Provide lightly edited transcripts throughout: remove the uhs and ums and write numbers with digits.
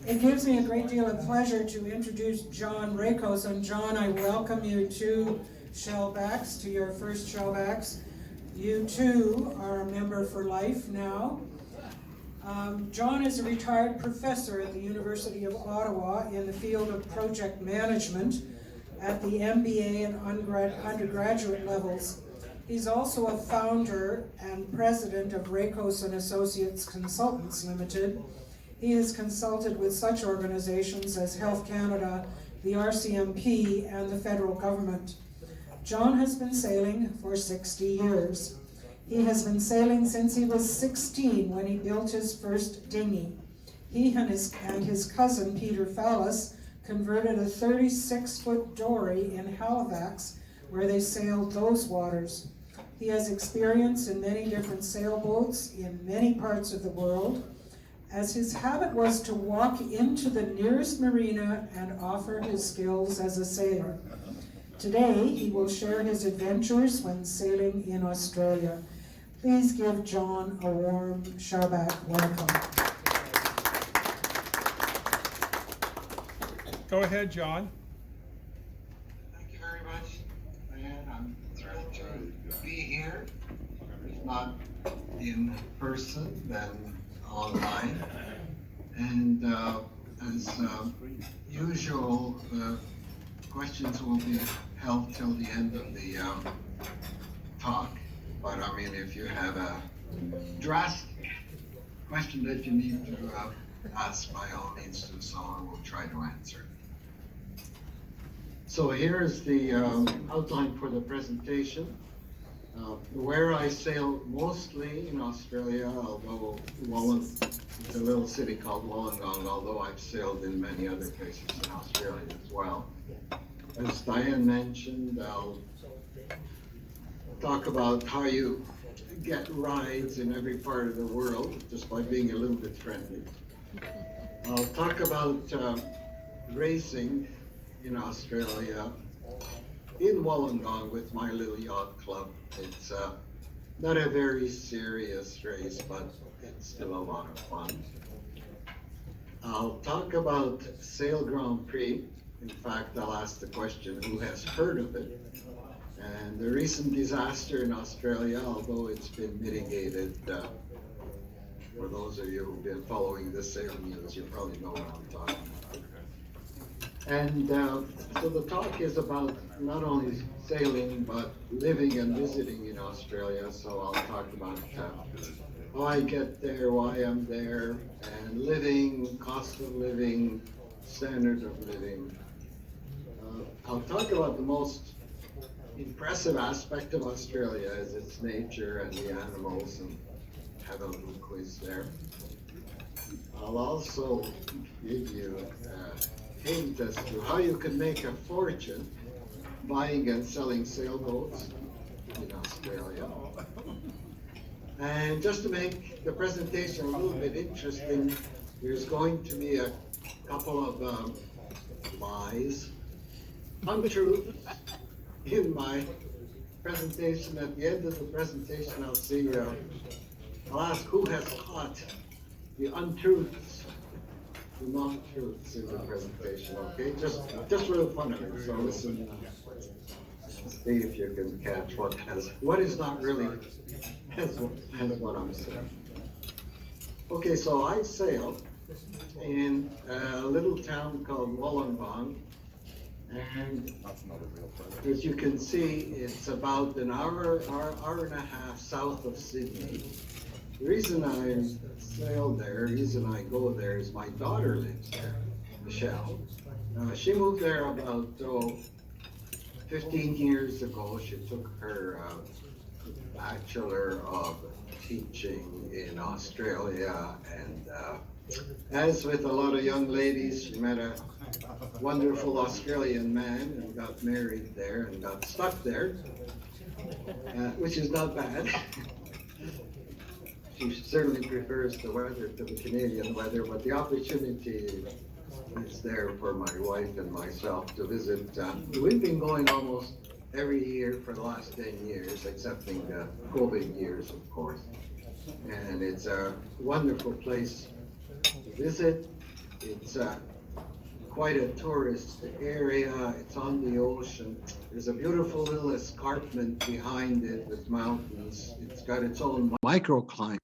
It gives me a great deal of pleasure to introduce John Rakos. And John, I welcome you to Shellbacks, to your first Shellbacks. You too are a member for life now. John is a retired professor at the University of Ottawa in the field of project management at the MBA and undergraduate levels. He's also a founder and president of Rakos and Associates Consultants Limited. He has consulted with such organizations as Health Canada, the RCMP, and the federal government. John has been sailing for 60 years. He has been sailing since he was 16 when he built his first dinghy. He and his cousin, Peter Falus, converted a 36-foot dory in Halifax, where they sailed those waters. He has experience in many different sailboats in many parts of the world, as his habit was to walk into the nearest marina and offer his skills as a sailor. Today, he will share his adventures when sailing in Australia. Please give John a warm Shellback welcome. Go ahead, John. Thank you very much, Diane. I'm thrilled to be here. If not in person, then online. And as usual, the questions will be held till the end of the talk. But I mean, if you have a drastic question that you need to ask, by all means do so, and we'll try to answer. So here's the outline for the presentation. Where I sail mostly in Australia, although it's a little city called Wollongong, although I've sailed in many other places in Australia as well. As Diane mentioned, I'll talk about how you get rides in every part of the world just by being a little bit friendly. I'll talk about racing in Australia in Wollongong with my little yacht club. It's not a very serious race, but it's still a lot of fun. I'll talk about Sail Grand Prix. In fact, I'll ask the question, who has heard of it? And the recent disaster in Australia, although it's been mitigated, for those of you who've been following the sail news, you probably know what I'm talking about. And so the talk is about not only sailing, but living and visiting in Australia. So I'll talk about how I get there, why I'm there, and living, cost of living, standard of living. I'll talk about the most impressive aspect of Australia is its nature and the animals, and have a little quiz there. I'll also give you a hint as to how you can make a fortune buying and selling sailboats in Australia. And just to make the presentation a little bit interesting, there's going to be a couple of lies, untruths in my presentation. At the end of the presentation, I'll ask who has caught the untruths, the non-truths in the presentation, okay? Just for the fun of it, so listen, see if you can catch what is not really as what I'm saying. Okay, so I sail in a little town called Wollongong, and as you can see, it's about an hour and a half south of Sydney. The reason I sail there, the reason I go there is my daughter lives there, Michelle. She moved there about 15 years ago. She took her Bachelor of Teaching in Australia, and as with a lot of young ladies, she met a wonderful Australian man and got married there and got stuck there, which is not bad. She certainly prefers the weather to the Canadian weather, but the opportunity is there for my wife and myself to visit. We've been going almost every year for the last 10 years, excepting the COVID years, of course. And it's a wonderful place to visit. It's quite a tourist area. It's on the ocean. There's a beautiful little escarpment behind it with mountains. It's got its own microclimate.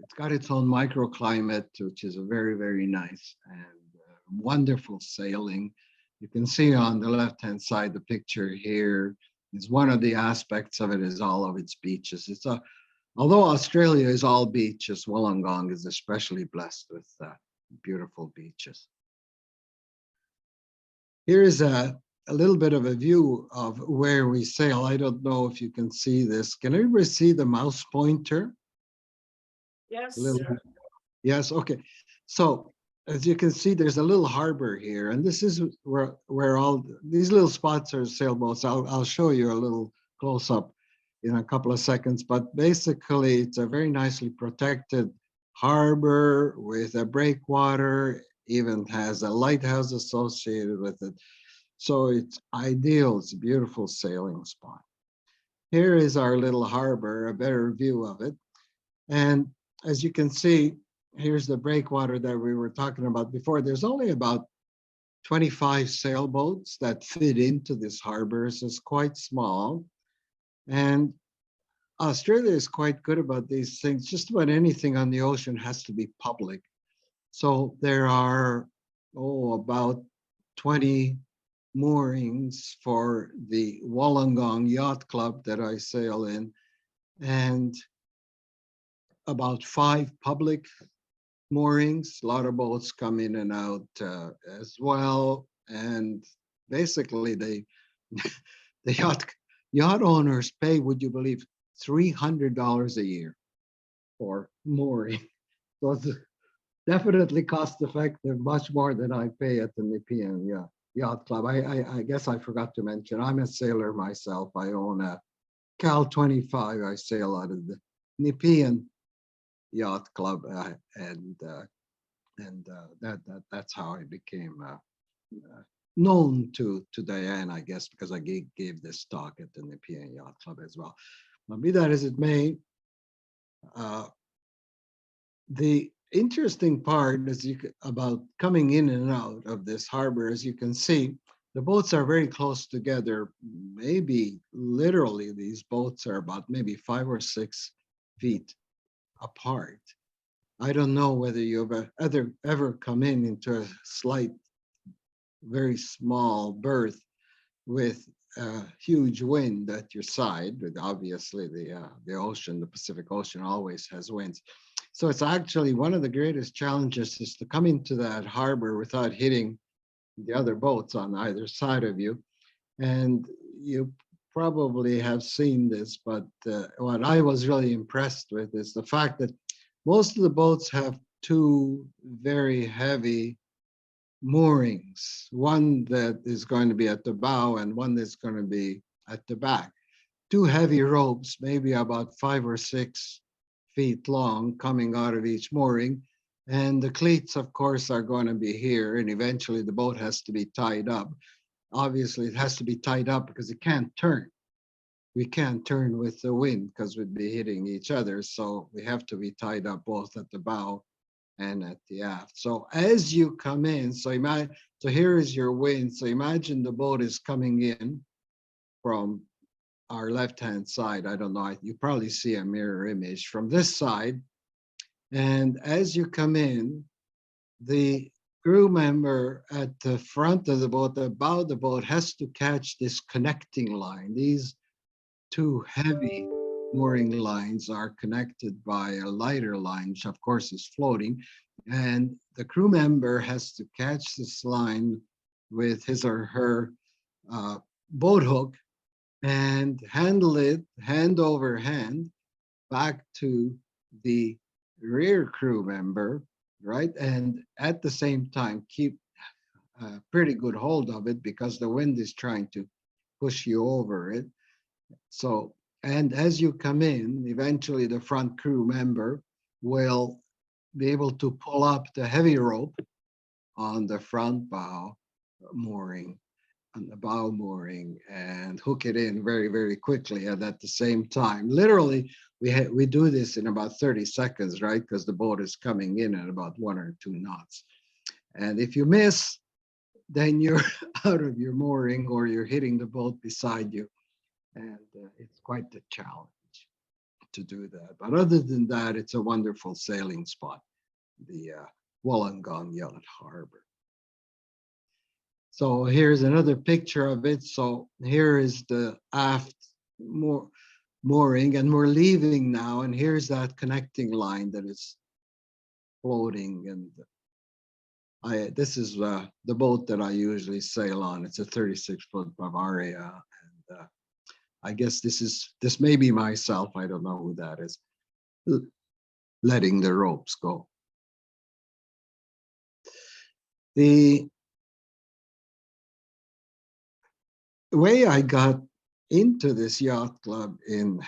It's got its own microclimate, which is a very, very nice and wonderful sailing. You can see on the left-hand side, the picture here is one of the aspects of it is all of its beaches. Although Australia is all beaches, Wollongong is especially blessed with beautiful beaches. Here is a little bit of a view of where we sail. I don't know if you can see this. Can everybody see the mouse pointer? Yes. Yes, okay. So as you can see, there's a little harbor here, and this is where all these little spots are sailboats. I'll show you a little close up in a couple of seconds, but basically it's a very nicely protected harbor with a breakwater, even has a lighthouse associated with it. So it's ideal, it's a beautiful sailing spot. Here is our little harbor, a better view of it. And as you can see, here's the breakwater that we were talking about before. There's only about 25 sailboats that fit into this harbor, so it's quite small. And Australia is quite good about these things. Just about anything on the ocean has to be public. So there are, about 20 moorings for the Wollongong Yacht Club that I sail in, and about 5 public moorings. A lot of boats come in and out as well. And basically, the yacht owners pay, would you believe, $300 a year for mooring. So it's definitely cost effective, much more than I pay at the Nepean Yacht Club. I guess I forgot to mention, I'm a sailor myself. I own a Cal 25. I sail out of the Nepean Yacht Club, and that's how I became known to Diane, I guess, because I gave this talk at the Nepean Yacht Club as well. Now, be that as it may, the interesting part is about coming in and out of this harbor. As you can see, the boats are very close together. Maybe literally, these boats are about maybe 5 or 6 feet apart. I don't know whether you've ever come into a slight, very small berth with a huge wind at your side. But obviously, the ocean, the Pacific Ocean, always has winds. So it's actually one of the greatest challenges is to come into that harbor without hitting the other boats on either side of you. And you probably have seen this, but what I was really impressed with is the fact that most of the boats have 2 very heavy moorings, one that is going to be at the bow and one that's going to be at the back. 2 heavy ropes, maybe about 5 or 6 feet long, coming out of each mooring. And the cleats, of course, are going to be here, and eventually the boat has to be tied up. Obviously, it has to be tied up because it can't turn. We can't turn with the wind because we'd be hitting each other. So we have to be tied up both at the bow and at the aft. So as you come in, so here is your wind. So imagine the boat is coming in from our left-hand side. I don't know, you probably see a mirror image from this side. And as you come in, the crew member at the front of the boat, the bow of the boat, has to catch this connecting line. These 2 heavy mooring lines are connected by a lighter line, which of course is floating. And the crew member has to catch this line with his or her boat hook and handle it hand over hand back to the rear crew member, right? And at the same time, keep a pretty good hold of it because the wind is trying to push you over it. So, and as you come in, eventually the front crew member will be able to pull up the heavy rope on the front bow mooring on the bow mooring and hook it in very, very quickly. And at the same time, literally, we do this in about 30 seconds, right? Because the boat is coming in at about 1 or 2 knots. And if you miss, then you're out of your mooring or you're hitting the boat beside you. And it's quite the challenge to do that. But other than that, it's a wonderful sailing spot, the Wollongong Yacht Harbor. So here's another picture of it. So here is the aft mooring, and we're leaving now. And here's that connecting line that is floating. And this is the boat that I usually sail on. It's a 36-foot Bavaria, and I guess this may be myself. I don't know who that is. Letting the ropes go. The way I got into this yacht club in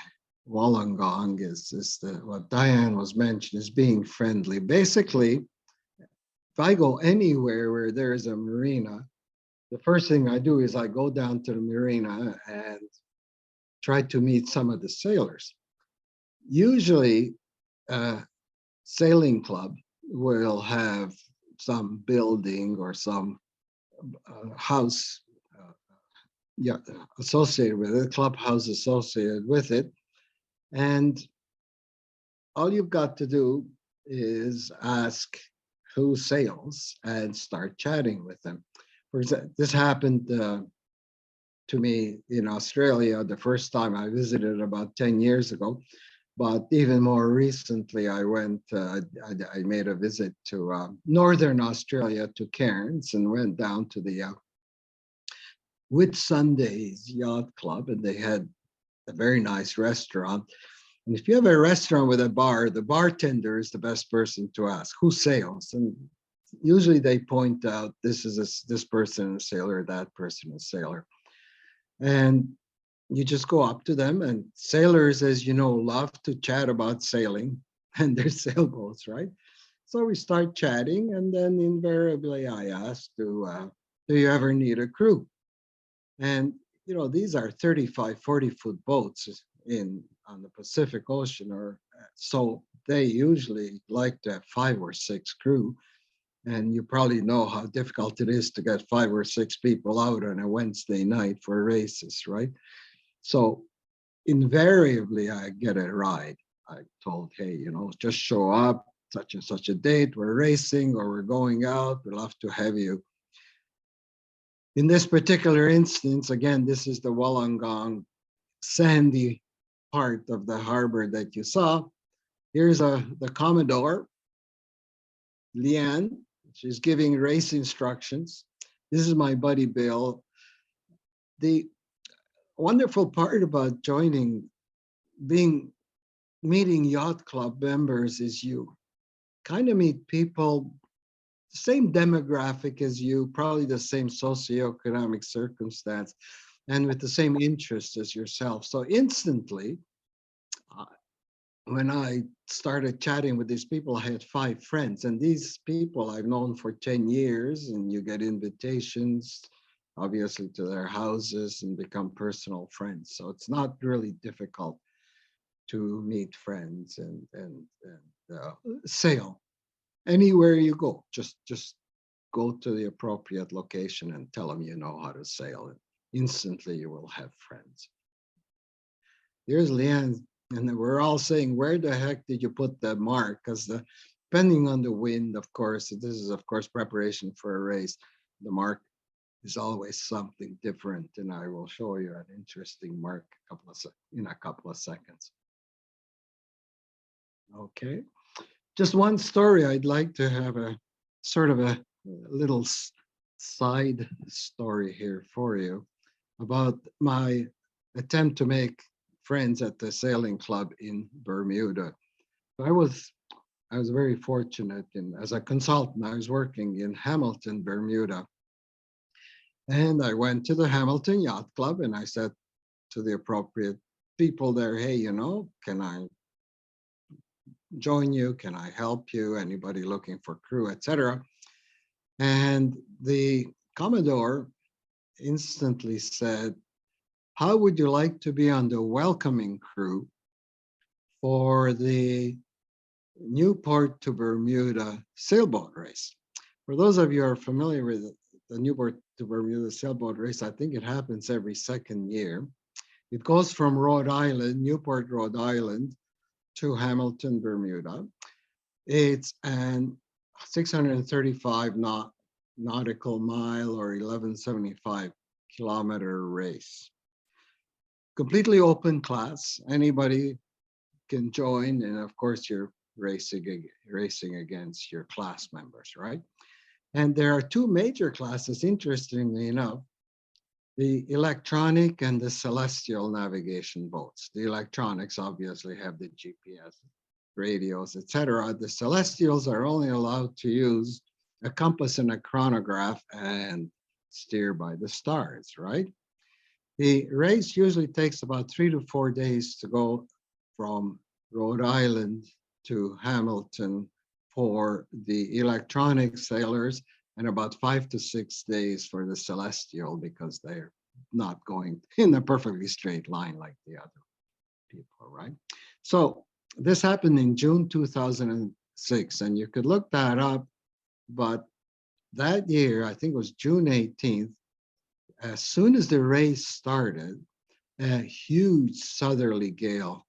Wollongong is what Diane was mentioning, is being friendly. Basically, if I go anywhere where there is a marina, the first thing I do is I go down to the marina and try to meet some of the sailors. Usually, sailing club will have some building or some house associated with it, clubhouse associated with it. And all you've got to do is ask who sails and start chatting with them. For example, this happened to me in Australia the first time I visited about 10 years ago. But even more recently, I went, I made a visit to Northern Australia, to Cairns, and went down to the Whitsundays Yacht Club, and they had a very nice restaurant. And if you have a restaurant with a bar, the bartender is the best person to ask, who sails? And usually they point out, this person is a sailor, that person is a sailor. And you just go up to them, and sailors, as you know, love to chat about sailing and their sailboats, right? So we start chatting, and then invariably I ask, do you ever need a crew? And, these are 35, 40-foot boats on the Pacific Ocean, so they usually like to have 5 or 6 crew. And you probably know how difficult it is to get 5 or 6 people out on a Wednesday night for races, right? So invariably I get a ride. I told, hey, just show up, such and such a date, we're racing or we're going out, we'd love to have you. In this particular instance, again, this is the Wollongong sandy part of the harbor that you saw. Here's the Commodore, Leanne. She's giving race instructions. This is my buddy, Bill. The wonderful part about meeting yacht club members is you kind of meet people, the same demographic as you, probably the same socioeconomic circumstance, and with the same interests as yourself. So instantly, when I started chatting with these people, I had 5 friends, and these people I've known for 10 years, and you get invitations, obviously, to their houses and become personal friends. So it's not really difficult to meet friends and sail anywhere you go. Just go to the appropriate location and tell them you know how to sail, and instantly you will have friends. Here's Leanne, and we're all saying, where the heck did you put the mark? Because depending on the wind, of course, this is of course preparation for a race. The mark is always something different, and I will show you an interesting mark in a couple of seconds. Okay, just one story. I'd like to have a sort of a little side story here for you about my attempt to make friends at the sailing club in Bermuda. I was very fortunate, as a consultant, I was working in Hamilton, Bermuda. And I went to the Hamilton Yacht Club, and I said to the appropriate people there, hey, can I join you? Can I help you? Anybody looking for crew, etc. And the Commodore instantly said, how would you like to be on the welcoming crew for the Newport to Bermuda sailboat race? For those of you who are familiar with the Newport to Bermuda sailboat race, I think it happens every second year. It goes from Rhode Island, Newport, Rhode Island, to Hamilton, Bermuda. It's an 635 nautical mile or 1175 kilometer race. Completely open class. Anybody can join, and of course, you're racing against your class members, right? And there are two major classes, interestingly enough, the electronic and the celestial navigation boats. The electronics obviously have the GPS, radios, etc. The celestials are only allowed to use a compass and a chronograph and steer by the stars, right? The race usually takes about 3 to 4 days to go from Rhode Island to Hamilton for the electronic sailors, and about 5 to 6 days for the celestial, because they're not going in a perfectly straight line like the other people, right? So this happened in June 2006, and you could look that up, but that year, I think it was June 18th, as soon as the race started, a huge southerly gale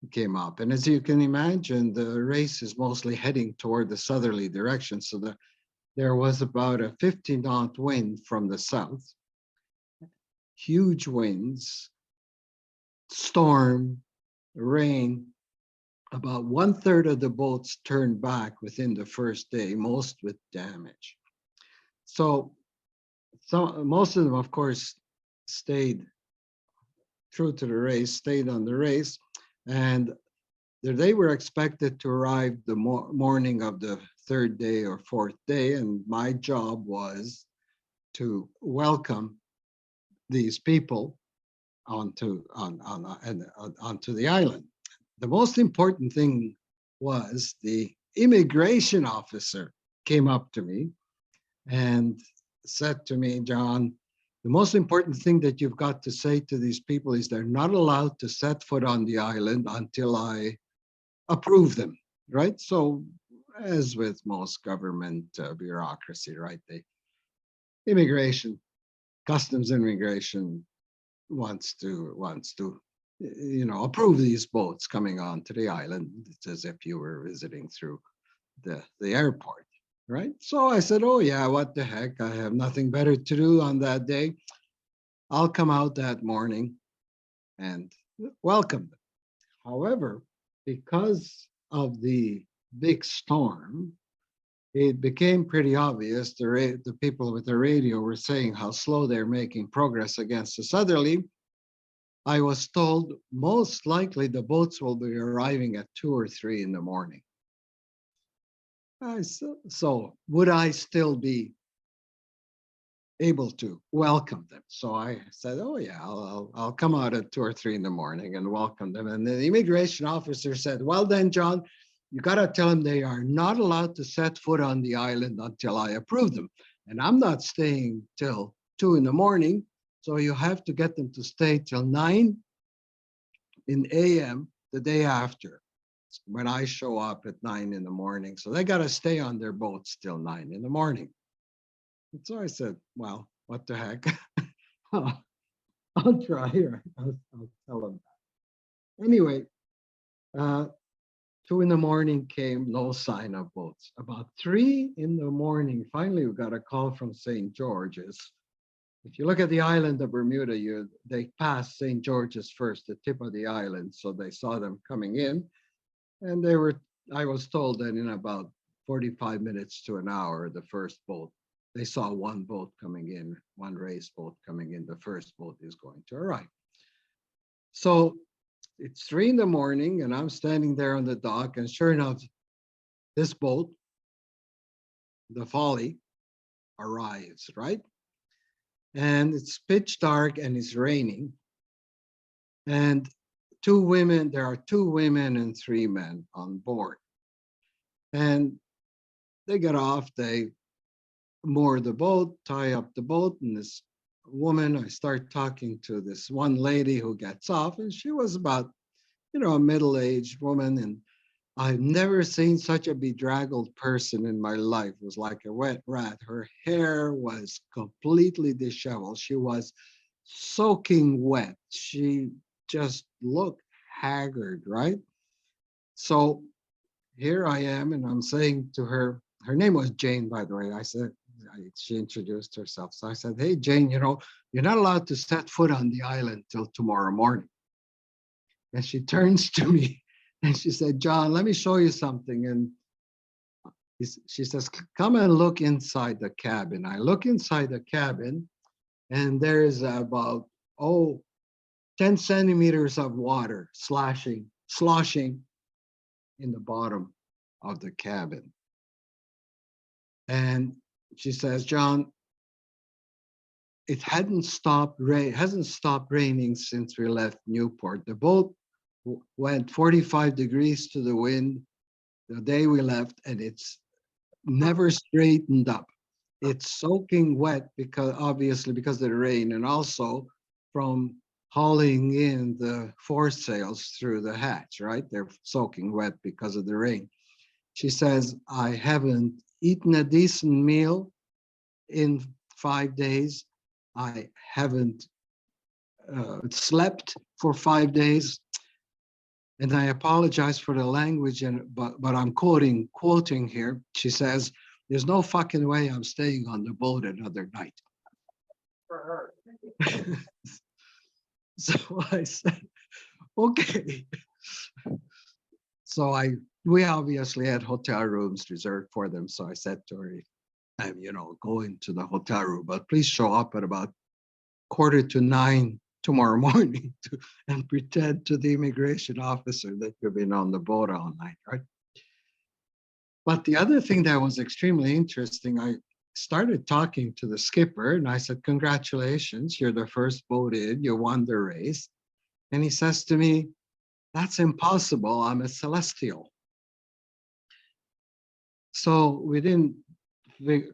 came up. And as you can imagine, the race is mostly heading toward the southerly direction. So there was about a 50-knot wind from the south, huge winds, storm, rain. About 1/3 of the boats turned back within the first day, most with damage. So most of them, of course, stayed true to the race, stayed on the race, and they were expected to arrive the morning of the third day or fourth day, and my job was to welcome these people onto the island. The most important thing was the immigration officer came up to me and said to me, John, the most important thing that you've got to say to these people is they're not allowed to set foot on the island until I approve them, right? So as with most government bureaucracy, right? Customs immigration wants to approve these boats coming onto the island. It's as if you were visiting through the airport, right? So I said, oh yeah, what the heck? I have nothing better to do on that day. I'll come out that morning and welcome them. However, because of the big storm, it became pretty obvious. The people with the radio were saying how slow they're making progress against the southerly. I was told most likely the boats will be arriving at 2 or 3 in the morning. So would I still be able to welcome them? So I said, oh yeah, I'll come out at 2 or 3 in the morning and welcome them. And the immigration officer said, well then, John, you got to tell them they are not allowed to set foot on the island until I approve them. And I'm not staying till 2 in the morning. So you have to get them to stay till 9 in a.m. the day after, when I show up at 9 in the morning. So they got to stay on their boats till 9 in the morning. And so I said, well, what the heck? I'll try here. I'll tell them that. Anyway, 2 in the morning came, no sign of boats. About 3 in the morning, finally we got a call from St. George's. If you look at the island of Bermuda, they passed St. George's first, the tip of the island. So they saw them coming in, and I was told that in about 45 minutes to an hour, the first boat, they saw one boat coming in, one race boat coming in. The first boat is going to arrive. So it's 3 in the morning, and I'm standing there on the dock, and sure enough, this boat, the Folly, arrives, right? And it's pitch dark and it's raining. And there are 2 women and 3 men on board. And they get off, they moor the boat, tie up the boat, and this woman, I start talking to this one lady who gets off, and she was about, a middle-aged woman, and I've never seen such a bedraggled person in my life. It was like a wet rat. Her hair was completely disheveled. She was soaking wet. She just looked haggard, right? So here I am, and I'm saying to her, her name was Jane, by the way. She introduced herself. So I said, hey, Jane, you're not allowed to set foot on the island till tomorrow morning. And she turns to me and she said, John, let me show you something. And she says, come and look inside the cabin. I look inside the cabin, and there's about, 10 centimeters of water sloshing in the bottom of the cabin. And she says, John, it hasn't stopped raining since we left Newport. The boat went 45 degrees to the wind the day we left, and it's never straightened up. It's soaking wet because of the rain, and also from hauling in the foresails through the hatch, right? They're soaking wet because of the rain. She says, I haven't eaten a decent meal in 5 days. I haven't slept for 5 days. And I apologize for the language, but I'm quoting here. She says, there's no fucking way I'm staying on the boat another night. For her. So I said, okay. So we obviously had hotel rooms reserved for them. So I said to her, I'm, going to the hotel room, but please show up at about 8:45 tomorrow morning and pretend to the immigration officer that you've been on the boat all night, right? But the other thing that was extremely interesting, I started talking to the skipper, and I said, congratulations, you're the first boat in, you won the race. And he says to me, that's impossible, I'm a celestial. So we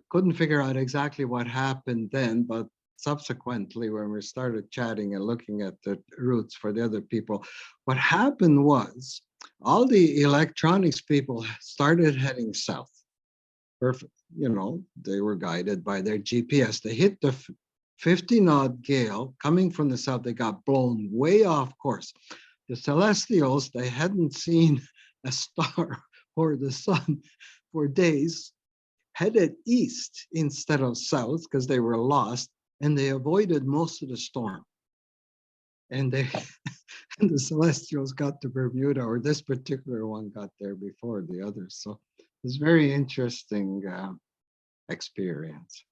couldn't figure out exactly what happened then, but subsequently, when we started chatting and looking at the routes for the other people, what happened was all the electronics people started heading south. Perfect. They were guided by their GPS. They hit the 50-knot gale coming from the south. They got blown way off course. The celestials, they hadn't seen a star or the sun for days, headed east instead of south because they were lost, and they avoided most of the storm. And and the celestials got to Bermuda, or this particular one got there before the others. So it was very interesting experience.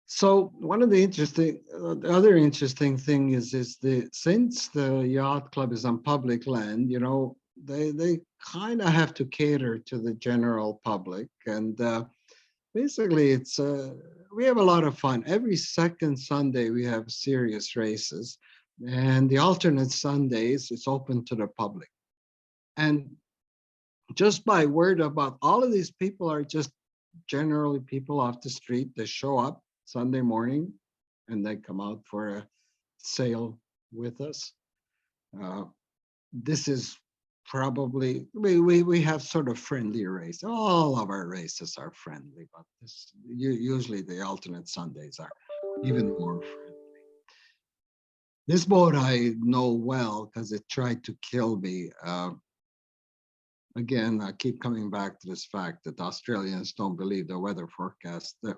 So one of the other interesting thing is since the yacht club is on public land, they kind of have to cater to the general public, and basically we have a lot of fun. Every second Sunday we have serious races, and the alternate Sundays it's open to the public. And just by word of mouth, all of these people are just generally people off the street. They show up Sunday morning and they come out for a sail with us. This is probably, we have sort of friendly race. All of our races are friendly, but usually the alternate Sundays are even more friendly. This boat I know well because it tried to kill me. Again, I keep coming back to this fact that Australians don't believe the weather forecast. There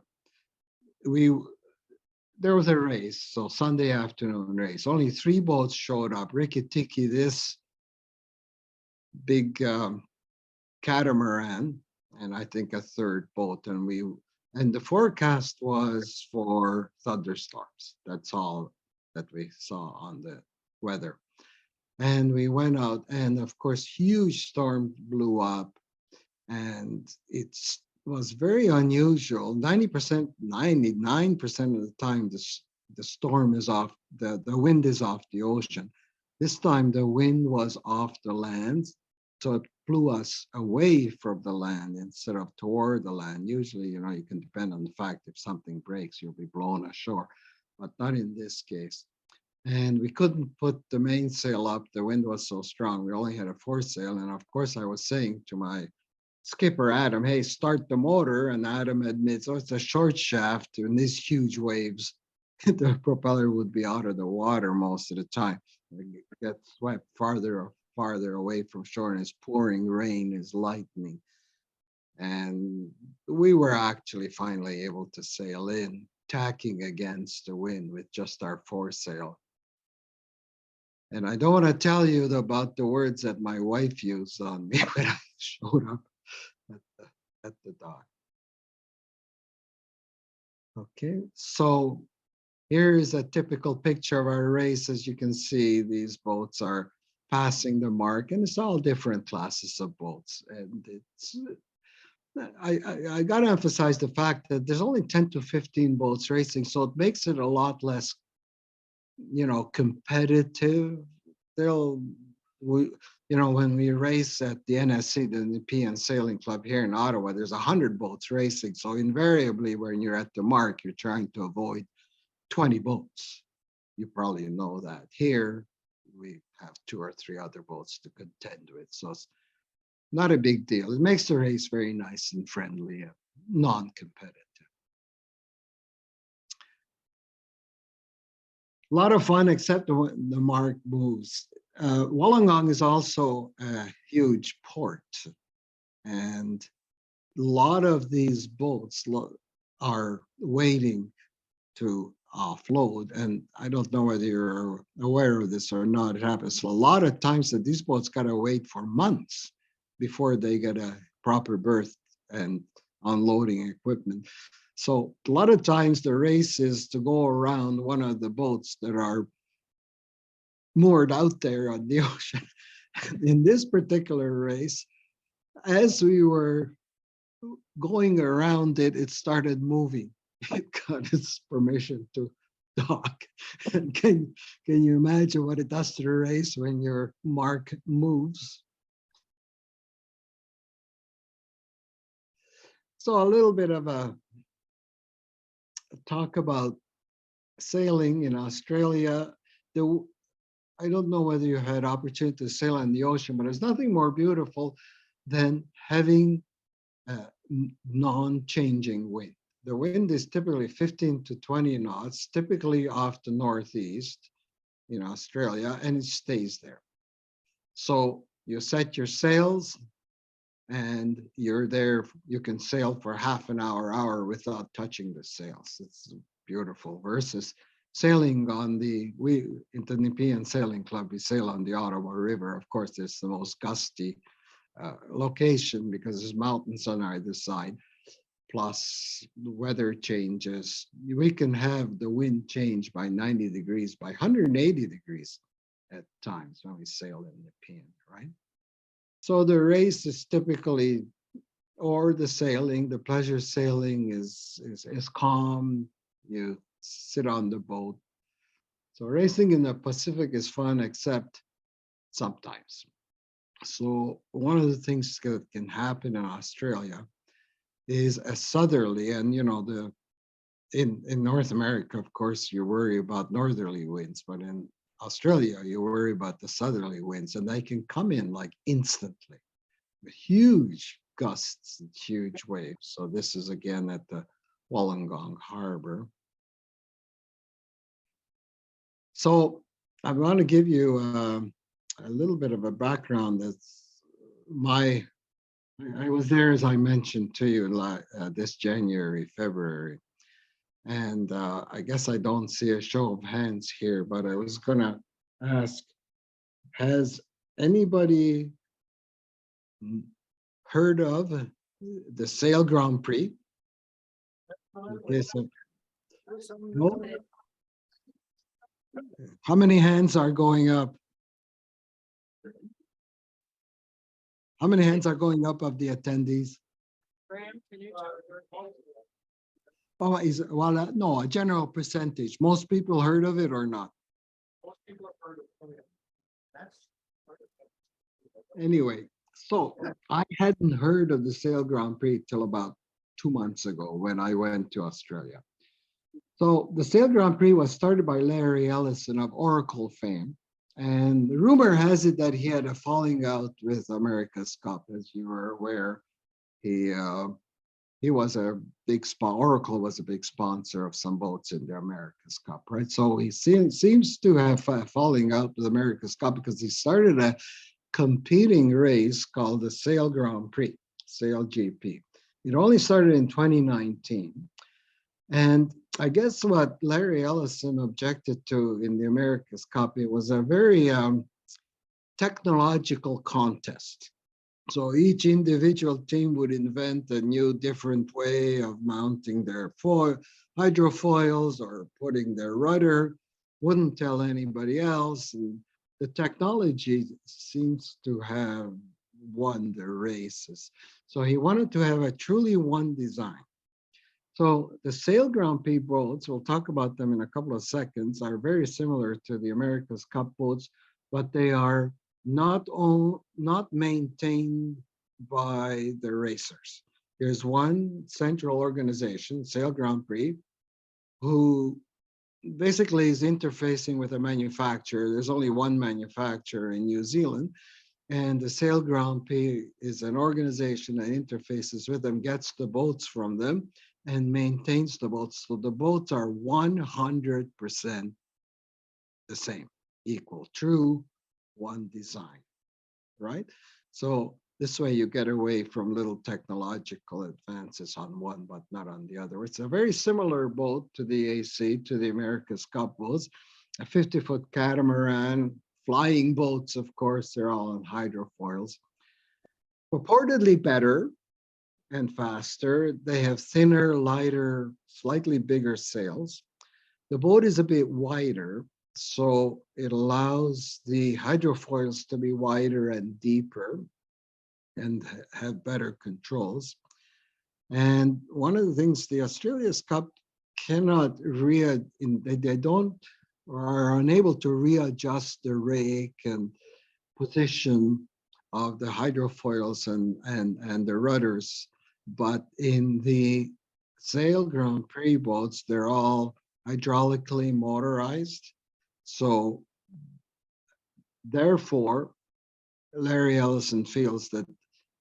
was a race, so Sunday afternoon race. Only 3 boats showed up. Rikki Tikki, this big catamaran, and I think a third boat. And the forecast was for thunderstorms. That's all that we saw on the weather. And we went out, and of course, huge storm blew up, and it was very unusual. 99% of the time, the storm is off, the wind is off the ocean. This time, the wind was off the land, so it flew us away from the land instead of toward the land. Usually, you know, you can depend on the fact if something breaks, you'll be blown ashore, but not in this case. And we couldn't put the mainsail up. The wind was so strong. We only had a foresail. And of course, I was saying to my skipper, Adam, hey, start the motor. And Adam admits, oh, it's a short shaft and these huge waves. The propeller would be out of the water most of the time. It gets swept farther away from shore, and it's pouring rain, is lightning. And we were actually finally able to sail in, tacking against the wind with just our foresail. And I don't want to tell you about the words that my wife used on me when I showed up at the dock. Okay, so here is a typical picture of our race. As you can see, these boats are passing the mark, and it's all different classes of boats. And it's, I got to emphasize the fact that there's only 10 to 15 boats racing, so it makes it a lot less, you know, competitive. You know, when we race at the NSC, the European Sailing Club here in Ottawa, there's 100 boats racing. So invariably, when you're at the mark, you're trying to avoid 20 boats. You probably know that. Here, we have 2 or 3 other boats to contend with. So it's not a big deal. It makes the race very nice and friendly and non-competitive. A lot of fun, except when the mark moves. Wollongong is also a huge port, and a lot of these boats are waiting to offload. And I don't know whether you're aware of this or not. It happens a lot of times that these boats got to wait for months before they get a proper berth and unloading equipment. So a lot of times the race is to go around one of the boats that are moored out there on the ocean. In this particular race, as we were going around it, it started moving. It got its permission to dock. And can you imagine what it does to the race when your mark moves? So a little bit of a talk about sailing in Australia. I don't know whether you had opportunity to sail on the ocean, but there's nothing more beautiful than having non-changing wind. The wind is typically 15 to 20 knots, typically off the northeast in Australia, and it stays there. So you set your sails and you're there. You can sail for half an hour without touching the sails. It's beautiful. Versus sailing on in the European Sailing Club, we sail on the Ottawa River. Of course, it's the most gusty location because there's mountains on either side. Plus the weather changes. We can have the wind change by 90 degrees, by 180 degrees at times when we sail in the European, right? So the race is typically, or the sailing, the pleasure sailing is calm. You sit on the boat. So racing in the Pacific is fun, except sometimes. So one of the things that can happen in Australia is a southerly, and you know, in North America, of course, you worry about northerly winds, but in Australia, you worry about the southerly winds, and they can come in like instantly with huge gusts and huge waves. So this is again at the Wollongong Harbor. So I want to give you a little bit of a background. I was there, as I mentioned to you, this January, February. And I guess I don't see a show of hands here, but I was going to ask, has anybody heard of the Sail Grand Prix? Okay, so, no? How many hands are going up? How many hands are going up of the attendees? Graham, can you Oh, no, a general percentage. Most people heard of it or not? Most people have heard of it. Anyway, So I hadn't heard of the Sail Grand Prix till about 2 months ago when I went to Australia. So the Sail Grand Prix was started by Larry Ellison of Oracle fame. And the rumor has it that he had a falling out with America's Cup. As you are aware, he was a Oracle was a big sponsor of some boats in the America's Cup, right? So he seems to have falling out with America's Cup because he started a competing race called the Sail Grand Prix, Sail GP. It only started in 2019. And I guess what Larry Ellison objected to in the America's Cup, it was a very technological contest. So each individual team would invent a new different way of mounting their hydrofoils or putting their rudder, wouldn't tell anybody else. And the technology seems to have won the races. So he wanted to have a truly one design. So the Sail Grand Prix boats, we'll talk about them in a couple of seconds, are very similar to the America's Cup boats, but they are not maintained by the racers. There's one central organization, Sail Grand Prix, who basically is interfacing with a manufacturer. There's only one manufacturer in New Zealand, and the Sail Grand Prix is an organization that interfaces with them, gets the boats from them, and maintains the boats. So the boats are 100% the same, equal, true, one design, right? So this way you get away from little technological advances on one, but not on the other. It's a very similar boat to the AC, to the America's Cup boats, a 50-foot catamaran, flying boats, of course, they're all on hydrofoils. Purportedly better and faster. They have thinner, lighter, slightly bigger sails. The boat is a bit wider, so it allows the hydrofoils to be wider and deeper and have better controls. And one of the things the Australia's Cup cannot they don't or are unable to readjust the rake and position of the hydrofoils and the rudders. But in the Sail Grand Prix boats, they're all hydraulically motorized. So therefore, Larry Ellison feels that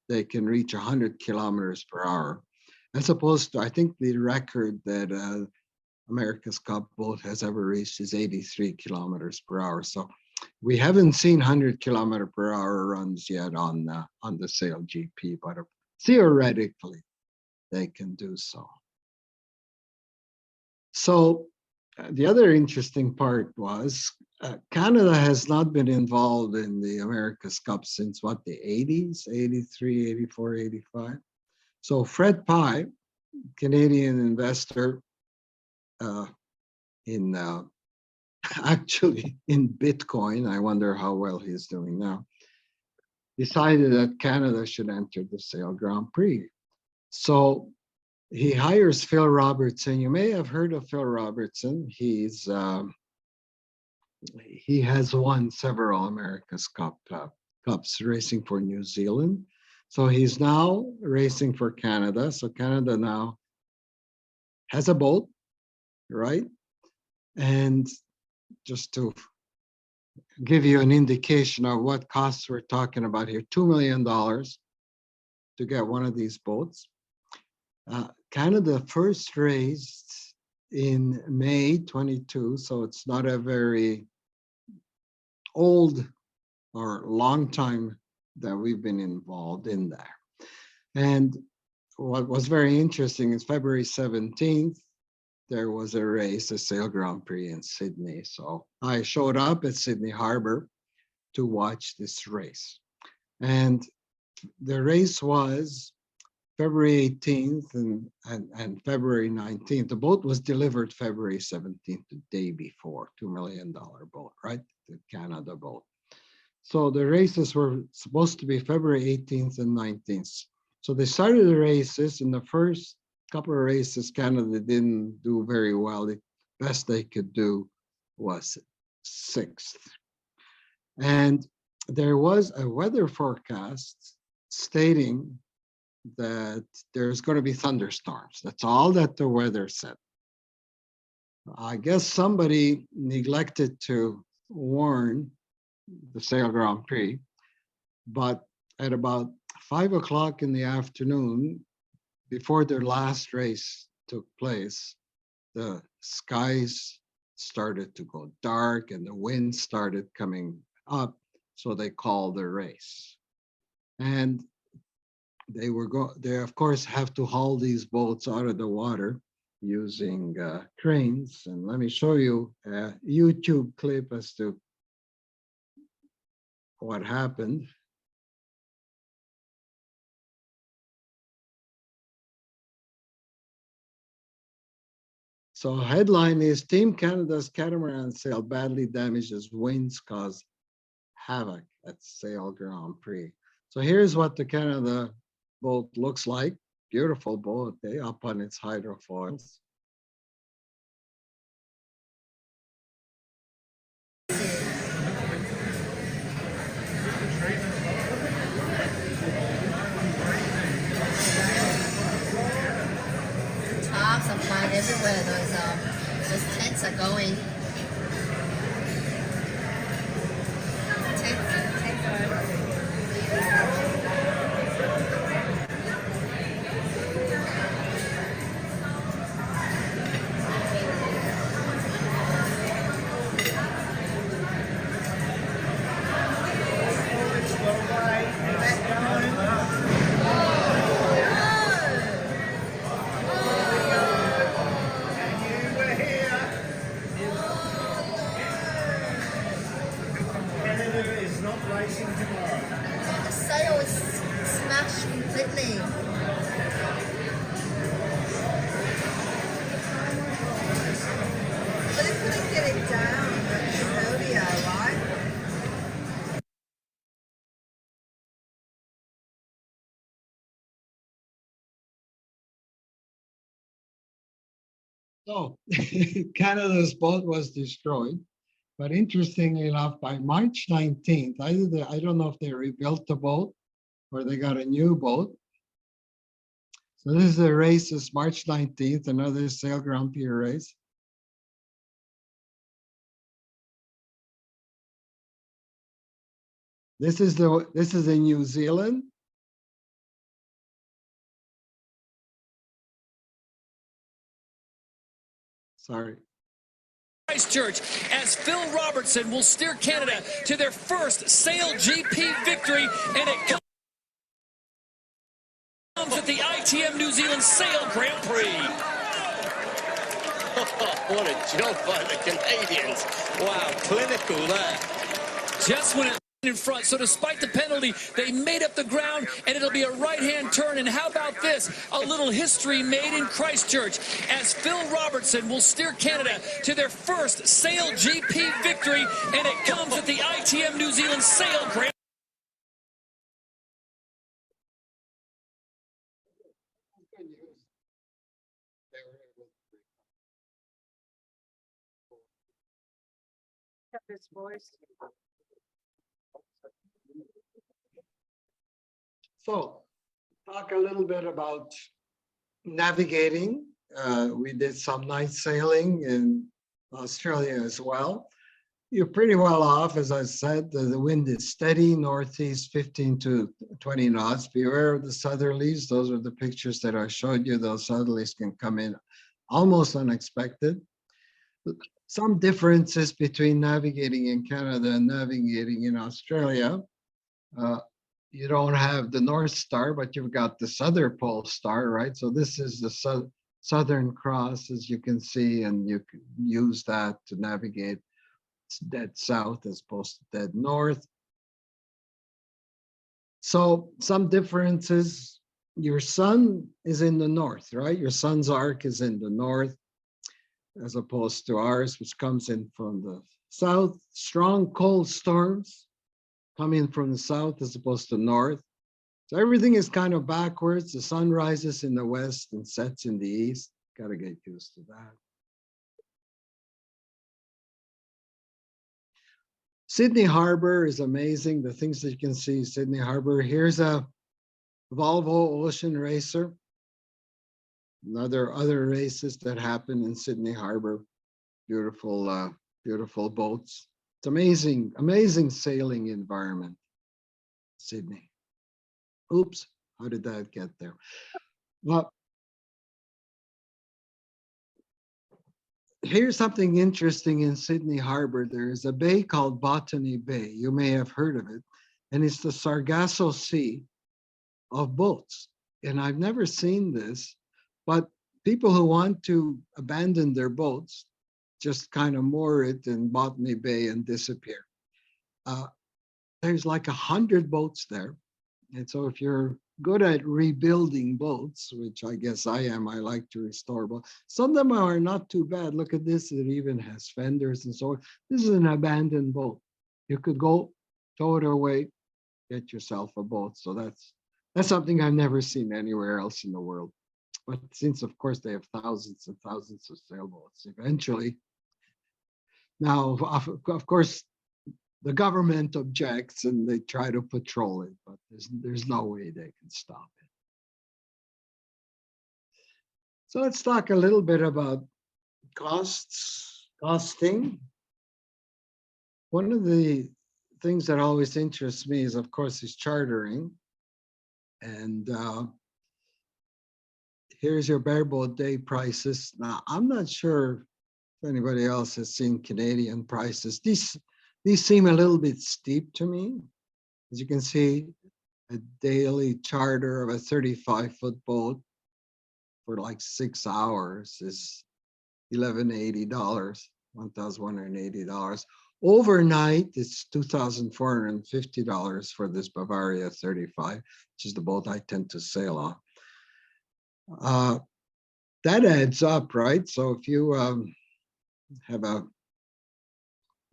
they can reach 100 kilometers per hour, as opposed to, I think the record that America's Cup boat has ever reached is 83 kilometers per hour. So we haven't seen 100 kilometer per hour runs yet on the Sail GP, but theoretically they can do so. So the other interesting part was Canada has not been involved in the America's Cup since what, the 80s, 83, 84, 85. So Fred Pye, Canadian investor in actually in Bitcoin, I wonder how well he's doing now, decided that Canada should enter the Sail Grand Prix. So he hires Phil Robertson. You may have heard of Phil Robertson. He has won several America's Cups racing for New Zealand. So he's now racing for Canada. So Canada now has a boat, right? And just to give you an indication of what costs we're talking about here, $2 million to get one of these boats. Canada first raced in May 22, so it's not a very old or long time that we've been involved in there. And what was very interesting is February 17th, there was a race, a Sail Grand Prix in Sydney. So I showed up at Sydney Harbor to watch this race. And the race was February 18th and February 19th. The boat was delivered February 17th, the day before, $2 million boat, right? The Canada boat. So the races were supposed to be February 18th and 19th. So they started the races. In the first couple of races, Canada didn't do very well. The best they could do was 6th. And there was a weather forecast stating that there's going to be thunderstorms. That's all that the weather said. I guess somebody neglected to warn the Sail Grand Prix, but at about 5 o'clock in the afternoon, before their last race took place, the skies started to go dark and the wind started coming up, so they called the race. And they of course have to haul these boats out of the water using cranes. And let me show you a YouTube clip as to what happened. So headline is Team Canada's catamaran sail badly damaged as winds cause havoc at Sail Grand Prix. So here's what the Canada boat looks like. Beautiful boat, up on its hydrofoils. Tops are flying everywhere. Those tents are going. The sail is smashed completely. But it couldn't get it down at the rodeo, right? So Canada's boat was destroyed. But interestingly enough, by March 19th, I don't know if they rebuilt the boat or they got a new boat. So this is the race, is March 19th, another Sail Grand Prix race. This is in New Zealand. Sorry. Christchurch, as Phil Robertson will steer Canada to their first Sail GP victory, and it comes at the ITM New Zealand Sail Grand Prix. What a job by the Canadians. Wow, clinical there. Just when it in front, so despite the penalty, they made up the ground, and it'll be a right-hand turn. And how about this? A little history made in Christchurch, as Phil Robertson will steer Canada to their first Sail GP victory, and it comes at the ITM New Zealand Sail Grand. His voice. So, talk a little bit about navigating. We did some night sailing in Australia as well. You're pretty well off, as I said. The wind is steady, northeast 15 to 20 knots. Beware of the southerlies. Those are the pictures that I showed you. Those southerlies can come in almost unexpected. Some differences between navigating in Canada and navigating in Australia. You don't have the North Star, but you've got the Southern Pole Star, right? So this is the Southern Cross, as you can see, and you can use that to navigate dead south as opposed to dead north. So some differences. Your sun is in the north, right? Your sun's arc is in the north, as opposed to ours, which comes in from the south. Strong cold storms coming from the south as opposed to north. So everything is kind of backwards. The sun rises in the west and sets in the east. Got to get used to that. Sydney Harbor is amazing. The things that you can see in Sydney Harbor. Here's a Volvo Ocean Racer, other races that happen in Sydney Harbor. Beautiful, beautiful boats. It's amazing sailing environment, Sydney. Oops, how did that get there? Well, here's something interesting in Sydney Harbor. There is a bay called Botany Bay. You may have heard of it. And it's the Sargasso Sea of boats. And I've never seen this, but people who want to abandon their boats just kind of moor it in Botany Bay and disappear. There's like 100 boats there. And so if you're good at rebuilding boats, which I guess I am, I like to restore boats. Some of them are not too bad. Look at this, it even has fenders and so on. This is an abandoned boat. You could go tow it away, get yourself a boat. So that's something I've never seen anywhere else in the world. But since, of course, they have thousands and thousands of sailboats, eventually. Now, of course, the government objects and they try to patrol it, but there's no way they can stop it. So let's talk a little bit about costing. One of the things that always interests me is, of course, is chartering. And here's your bareboat day prices. Now, I'm not sure if anybody else has seen Canadian prices. These seem a little bit steep to me. As you can see, a daily charter of a 35-foot boat for like 6 hours is $1,180, $1,180. Overnight, it's $2,450 for this Bavaria 35, which is the boat I tend to sail on. That adds up, right? So if you have a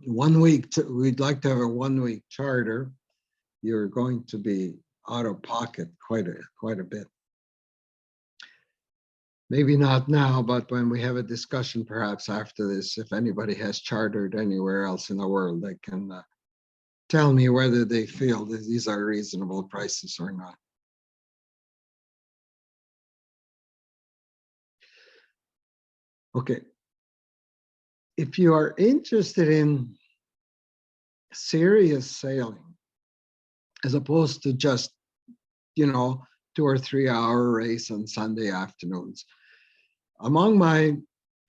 1 week, we'd like to have a 1 week charter, you're going to be out of pocket quite a bit. Maybe not now, but when we have a discussion perhaps after this, if anybody has chartered anywhere else in the world, they can tell me whether they feel that these are reasonable prices or not. Okay. If you are interested in serious sailing, as opposed to just, 2 or 3 hour race on Sunday afternoons, among my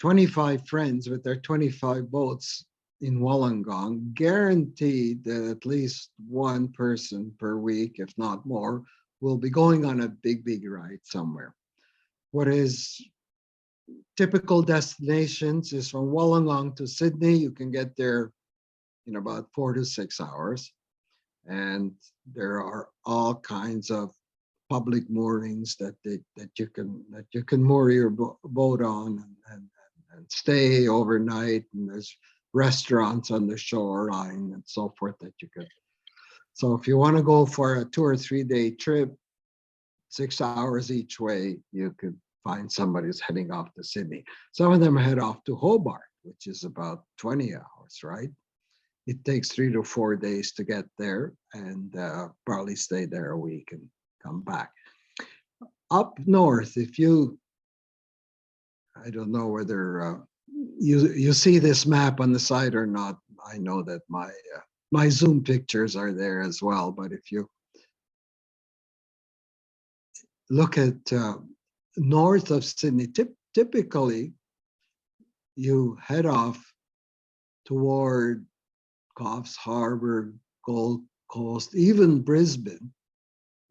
25 friends with their 25 boats in Wollongong, guaranteed that at least one person per week, if not more, will be going on a big ride somewhere. What is typical destinations is from Wollongong to Sydney. You can get there in about 4 to 6 hours. And there are all kinds of public moorings that you can moor your boat on and stay overnight. And there's restaurants on the shoreline and so forth that you could. So if you want to go for a 2 or 3 day trip, 6 hours each way, you could find somebody who's heading off to Sydney. Some of them head off to Hobart, which is about 20 hours, right? It takes 3 to 4 days to get there and probably stay there a week and come back. Up north, if you, I don't know whether you see this map on the side or not. I know that my Zoom pictures are there as well, but if you look at north of Sydney, typically you head off toward Coffs Harbour, Gold Coast, even Brisbane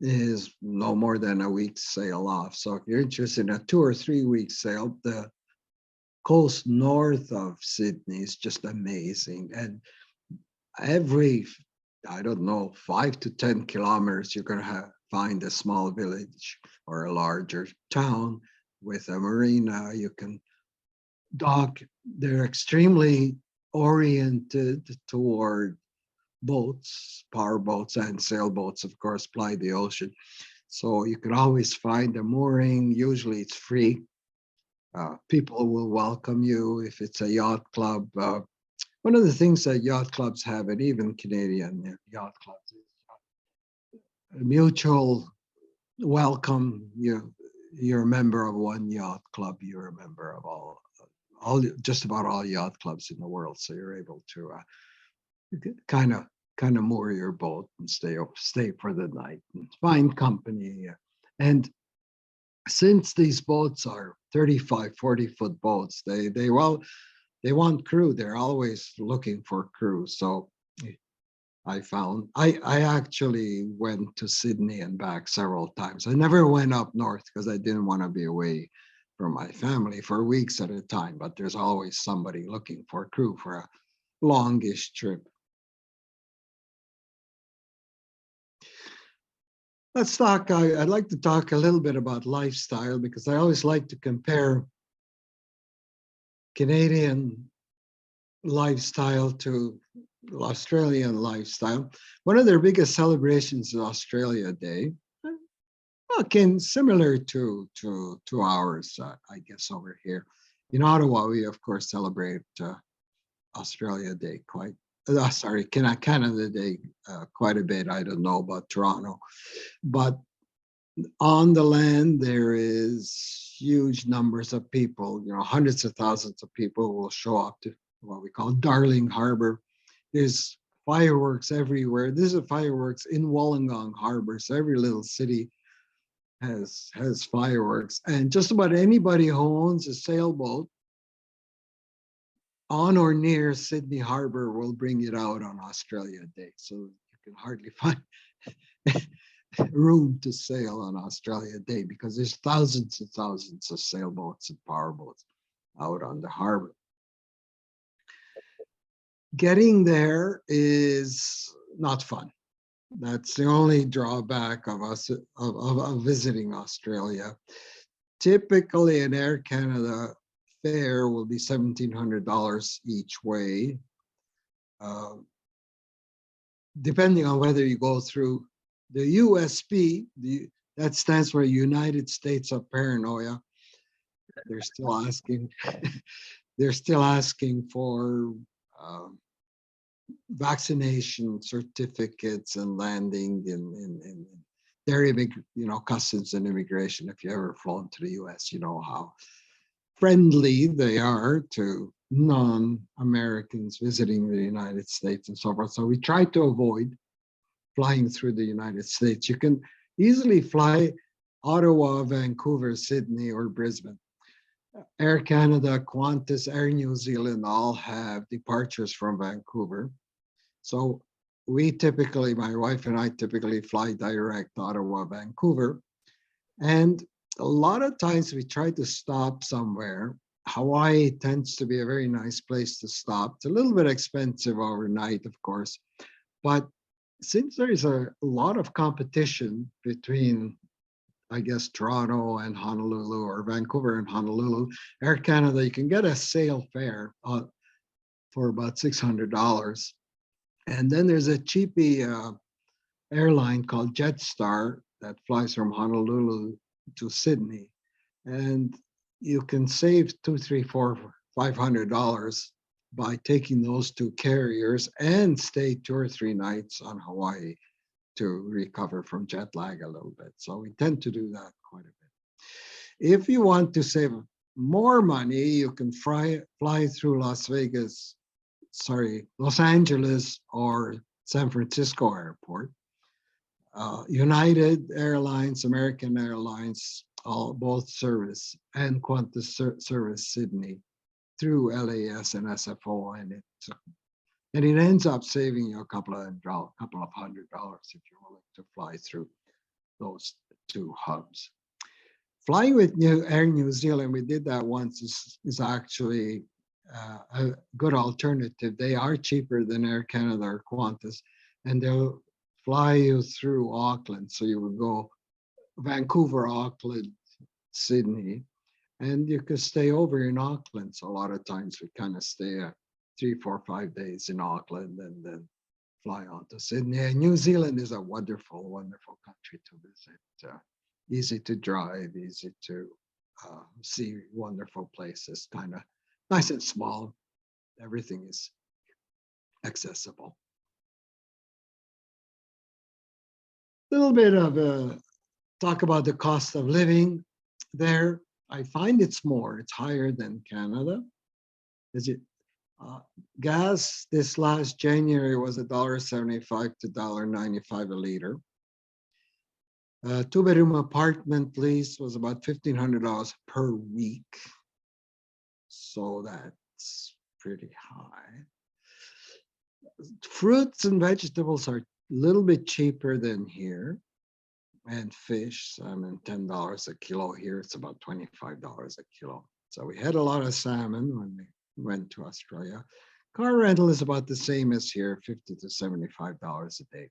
is no more than a week's sail off. So if you're interested in a 2 or 3 week sail, the coast north of Sydney is just amazing. And every, I don't know, 5 to 10 kilometers, you're going to find a small village or a larger town with a marina. You can dock. They're extremely oriented toward boats, power boats and sailboats, of course, ply the ocean. So you can always find a mooring. Usually it's free. People will welcome you if it's a yacht club. One of the things that yacht clubs have, and even Canadian yacht clubs, is a mutual welcome you. You're a member of one yacht club. You're a member of just about all yacht clubs in the world. So you're able to kind of moor your boat and stay for the night and find company. And since these boats are 35, 40-foot boats, they want crew. They're always looking for crew. So I actually went to Sydney and back several times. I never went up north because I didn't want to be away from my family for weeks at a time, but there's always somebody looking for crew for a longish trip. Let's talk, I'd like to talk a little bit about lifestyle because I always like to compare Canadian lifestyle to Australian lifestyle. One of their biggest celebrations is Australia Day. Well, similar to ours, I guess, over here. In Ottawa, we of course celebrate Australia Day Canada Day quite a bit. I don't know about Toronto, but on the land there is huge numbers of people. Hundreds of thousands of people will show up to what we call Darling Harbor. There's fireworks everywhere. This is fireworks in Wollongong Harbor, so every little city has fireworks, and just about anybody who owns a sailboat on or near Sydney Harbor will bring it out on Australia Day. So you can hardly find room to sail on Australia Day because there's thousands and thousands of sailboats and powerboats out on the harbor. Getting there is not fun. That's the only drawback of visiting Australia. Typically, an Air Canada fare will be $1,700 each way, depending on whether you go through the USP. That stands for United States of Paranoia. They're still asking. They're still asking for vaccination certificates and landing in their customs and immigration. If you ever flown to the US, you know how friendly they are to non-Americans visiting the United States and so forth. So we try to avoid flying through the United States. You can easily fly Ottawa, Vancouver, Sydney, or Brisbane. Air Canada, Qantas, Air New Zealand all have departures from Vancouver. So my wife and I typically fly direct Ottawa, Vancouver. And a lot of times we try to stop somewhere. Hawaii tends to be a very nice place to stop. It's a little bit expensive overnight, of course. But since there is a lot of competition between, I guess, Toronto and Honolulu or Vancouver and Honolulu, Air Canada, you can get a sail fare for about $600. And then there's a cheapy airline called Jetstar that flies from Honolulu to Sydney. And you can save $200, $300, $400, $500 by taking those two carriers and stay 2 or 3 nights on Hawaii to recover from jet lag a little bit. So we tend to do that quite a bit. If you want to save more money, you can fly through Los Angeles or San Francisco Airport. United Airlines, American Airlines, both service, and Qantas service Sydney through LAS and SFO, and it ends up saving you a couple of $100 if you're willing to fly through those two hubs. Flying with Air New Zealand, we did that once, is actually a good alternative. They are cheaper than Air Canada or Qantas, and they'll fly you through Auckland. So you would go Vancouver, Auckland, Sydney, and you could stay over in Auckland. So a lot of times we kind of stay 3, 4, 5 days in Auckland and then fly on to Sydney. And New Zealand is a wonderful, wonderful country to visit. Easy to drive, easy to see wonderful places, kind of nice and small. Everything is accessible. A little bit of talk about the cost of living there. I find it's higher than Canada. Is it? Gas this last January was $1.75 to $1.95 a liter. Two-bedroom apartment lease was about $1,500 per week. So that's pretty high. Fruits and vegetables are a little bit cheaper than here. And fish, salmon, $10 a kilo. Here it's about $25 a kilo. So we had a lot of salmon when we went to Australia. Car rental is about the same as here, $50 to $75 a day.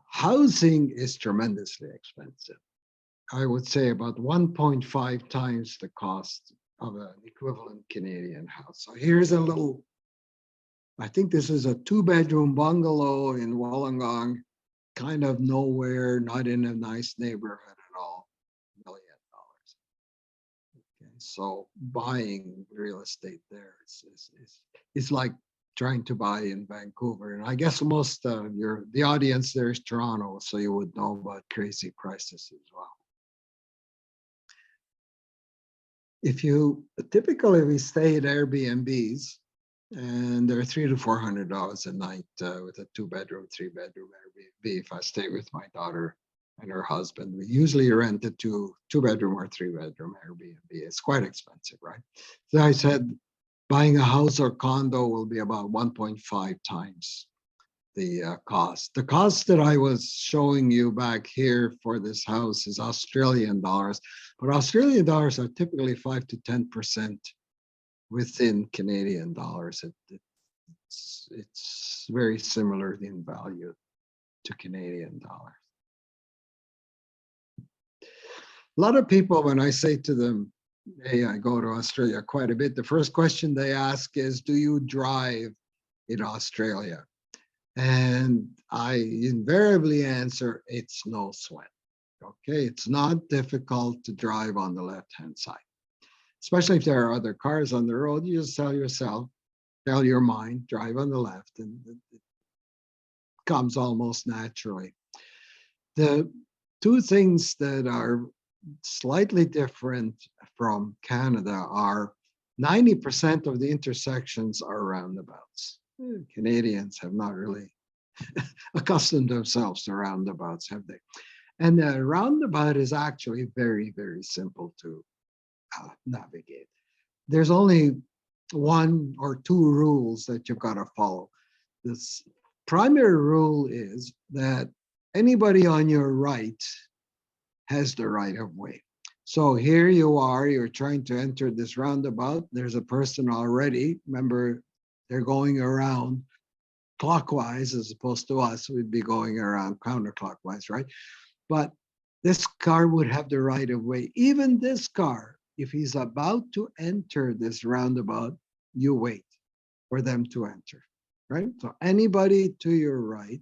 Housing is tremendously expensive. I would say about 1.5 times the cost of an equivalent Canadian house. So here's a little, I think this is a 2-bedroom bungalow in Wollongong, kind of nowhere, not in a nice neighborhood at all, $1 million. Okay, so buying real estate there is like trying to buy in Vancouver. And I guess most of the audience there is Toronto, so you would know about crazy prices as well. If you typically we stay at Airbnbs, and they're $300 to $400 a night with a 2-bedroom, 3-bedroom Airbnb. If I stay with my daughter and her husband, we usually rent a 2-bedroom or 3-bedroom Airbnb. It's quite expensive, right? So I said, buying a house or condo will be about 1.5 times the cost. The cost that I was showing you back here for this house is Australian dollars, but Australian dollars are typically 5 to 10% within Canadian dollars. It's very similar in value to Canadian dollars. A lot of people, when I say to them, hey, I go to Australia quite a bit, the first question they ask is, do you drive in Australia? And I invariably answer, it's no sweat. Okay, it's not difficult to drive on the left-hand side. Especially if there are other cars on the road, you just tell your mind, drive on the left, and it comes almost naturally. The two things that are slightly different from Canada are 90% of the intersections are roundabouts. Canadians have not really accustomed themselves to roundabouts, have they? And the roundabout is actually very, very simple to navigate. There's only 1 or 2 rules that you've got to follow. This primary rule is that anybody on your right has the right of way. So here you are, you're trying to enter this roundabout. There's a person already. Remember, they're going around clockwise as opposed to us. We'd be going around counterclockwise, right? But this car would have the right of way. Even this car, if he's about to enter this roundabout, you wait for them to enter, right? So anybody to your right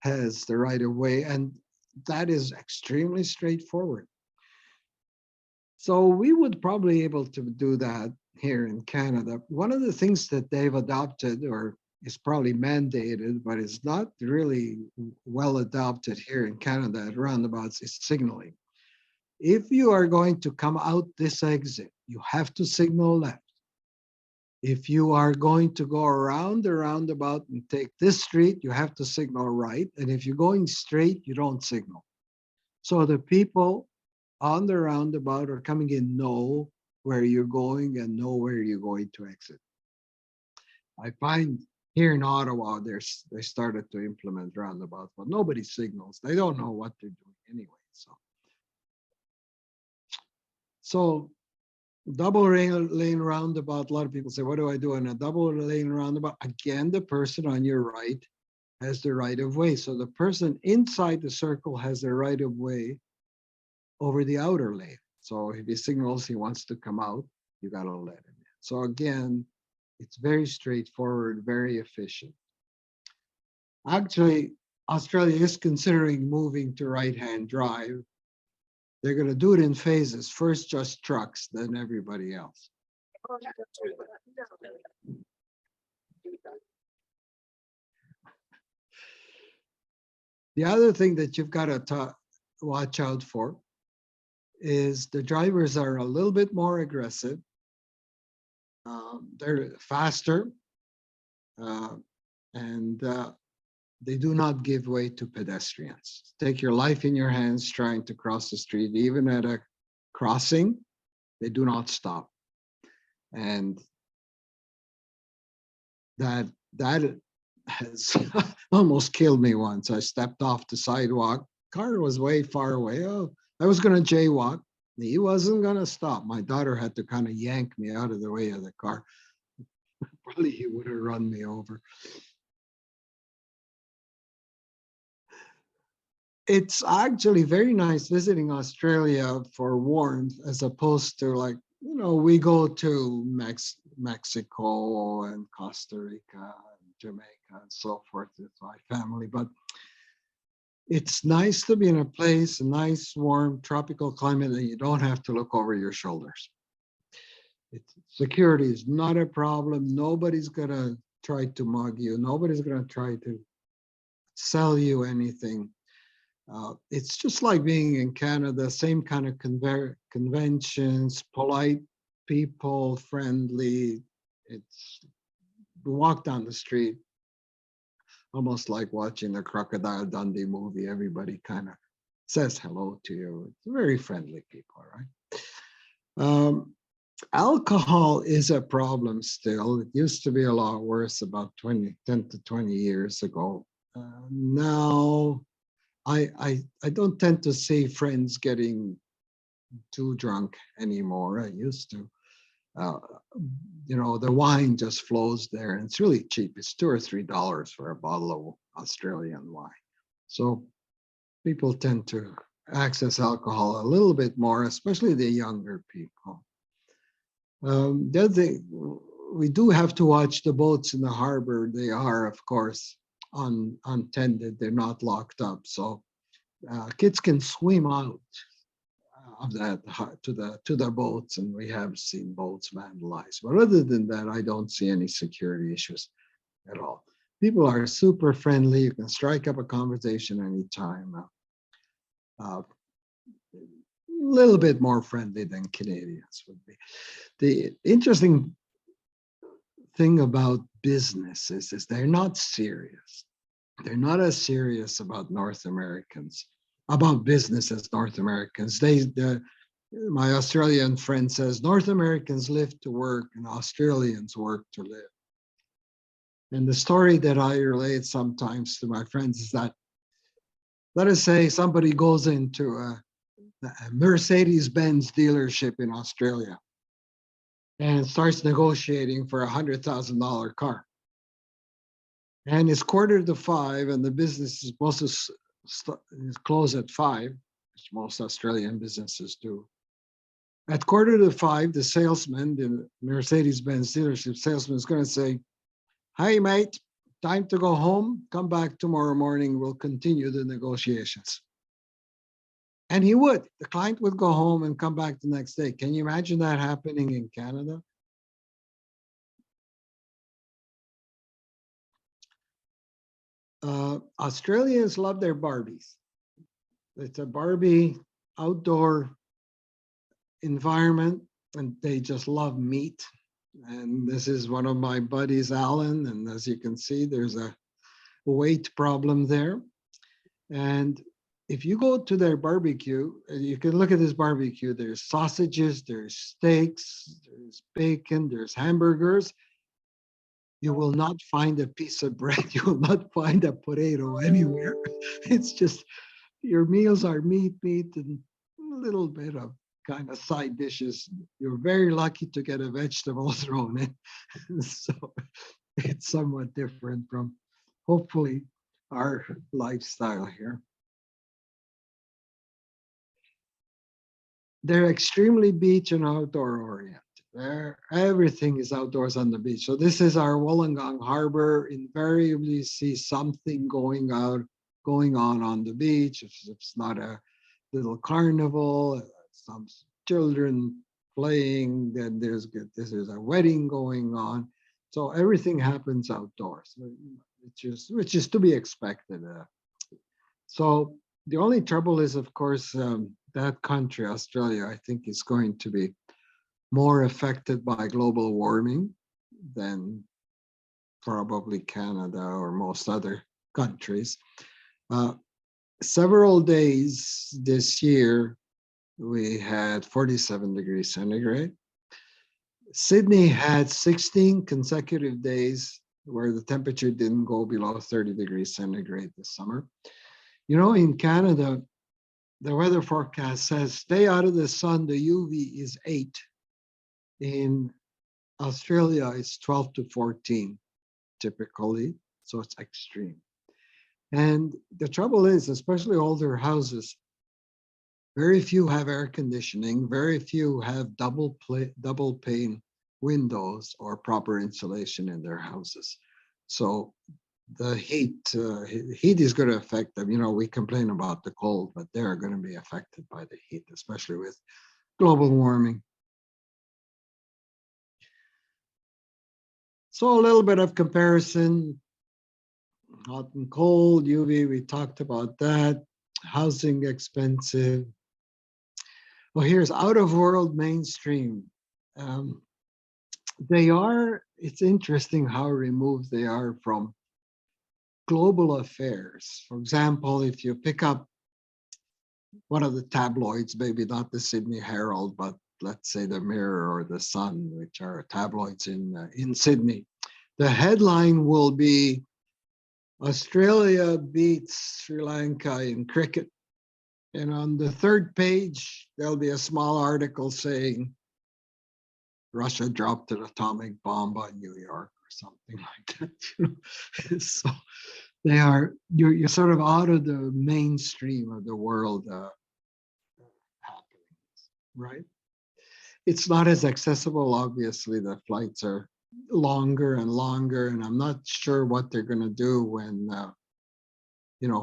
has the right of way, and that is extremely straightforward. So we would probably be able to do that here in Canada. One of the things that they've adopted, or is probably mandated, but is not really well adopted here in Canada at roundabouts, is signaling. If you are going to come out this exit, you have to signal left. If you are going to go around the roundabout and take this street, you have to signal right. And if you're going straight, you don't signal. So the people on the roundabout or coming in know where you're going and know where you're going to exit. I find here in Ottawa, they started to implement roundabouts, but nobody signals. They don't know what they're doing anyway. So double lane roundabout, a lot of people say, what do I do in a double lane roundabout? Again, the person on your right has the right of way. So the person inside the circle has the right of way over the outer lane. So if he signals he wants to come out, you got to let him in. So again, it's very straightforward, very efficient. Actually, Australia is considering moving to right-hand drive. They're going to do it in phases. First, just trucks, then everybody else. The other thing that you've got to watch out for is the drivers are a little bit more aggressive. They're faster, and they do not give way to pedestrians. Take your life in your hands trying to cross the street, even at a crossing, they do not stop. And that has almost killed me once. I stepped off the sidewalk. Car was way far away. Oh, I was going to jaywalk. He wasn't going to stop. My daughter had to kind of yank me out of the way of the car. Probably he would have run me over. It's actually very nice visiting Australia for warmth, as opposed to, like, we go to Mexico and Costa Rica and Jamaica and so forth with my family. But it's nice to be in a place, a nice, warm, tropical climate that you don't have to look over your shoulders. Security is not a problem. Nobody's going to try to mug you. Nobody's going to try to sell you anything. It's just like being in Canada, same kind of conventions, polite people, friendly. It's walk down the street, almost like watching the Crocodile Dundee movie. Everybody kind of says hello to you. It's very friendly people, right? Alcohol is a problem still. It used to be a lot worse about 10 to 20 years ago. Now, I don't tend to see friends getting too drunk anymore. I used to. The wine just flows there, and it's really cheap. It's $2 or $3 for a bottle of Australian wine. So people tend to access alcohol a little bit more, especially the younger people. The other thing, we do have to watch the boats in the harbor. They are, of course, untended. They're not locked up. So kids can swim out of that to the boats, and we have seen boats vandalized. But other than that, I don't see any security issues at all. People are super friendly. You can strike up a conversation anytime. A little bit more friendly than Canadians would be. The interesting thing about business is they're not serious. They're not as serious about North Americans, about business as North Americans. My Australian friend says North Americans live to work and Australians work to live. And the story that I relate sometimes to my friends is that, let us say somebody goes into a Mercedes-Benz dealership in Australia and starts negotiating for $100,000 car. And it's 4:45 and the business is supposed to close at 5, which most Australian businesses do. At 4:45, the salesman, the Mercedes-Benz dealership salesman, is going to say, "Hey, mate, time to go home. Come back tomorrow morning. We'll continue the negotiations." And he would. The client would go home and come back the next day. Can you imagine that happening in Canada? Australians love their Barbies. It's a Barbie outdoor environment, and they just love meat. And this is one of my buddies, Alan, and as you can see, there's a weight problem there. And if you go to their barbecue, you can look at this barbecue, there's sausages, there's steaks, there's bacon, there's hamburgers. You will not find a piece of bread. You will not find a potato anywhere. It's just, your meals are meat, and a little bit of kind of side dishes. You're very lucky to get a vegetable thrown in. So it's somewhat different from, hopefully, our lifestyle here. They're extremely beach and outdoor oriented. Everything is outdoors on the beach. So this is our Wollongong Harbor. Invariably see something going on the beach. If it's not a little carnival, some children playing, then there's a wedding going on. So everything happens outdoors, which is to be expected. So The only trouble is, of course, that country, Australia, I think is going to be more affected by global warming than probably Canada or most other countries. Several days this year, we had 47 degrees centigrade. Sydney had 16 consecutive days where the temperature didn't go below 30 degrees centigrade this summer. You know, in Canada, the weather forecast says stay out of the sun, the UV is 8. In Australia, it's 12 to 14 typically, so it's extreme. And the trouble is, especially older houses, very few have air conditioning, very few have double pane windows or proper insulation in their houses. So the heat is going to affect them. You know, we complain about the cold, but they're going to be affected by the heat, especially with global warming. So a little bit of comparison, hot and cold, UV, we talked about that. Housing expensive. Well, here's out of world mainstream. It's interesting how removed they are from global affairs. For example, if you pick up one of the tabloids, maybe not the Sydney Herald, but let's say the Mirror or the Sun, which are tabloids in Sydney, the headline will be Australia beats Sri Lanka in cricket. And on the third page, there'll be a small article saying Russia dropped an atomic bomb on New York or something like that. You know? So you're sort of out of the mainstream of the world happenings, right? It's not as accessible. Obviously, the flights are longer and longer, and I'm not sure what they're going to do when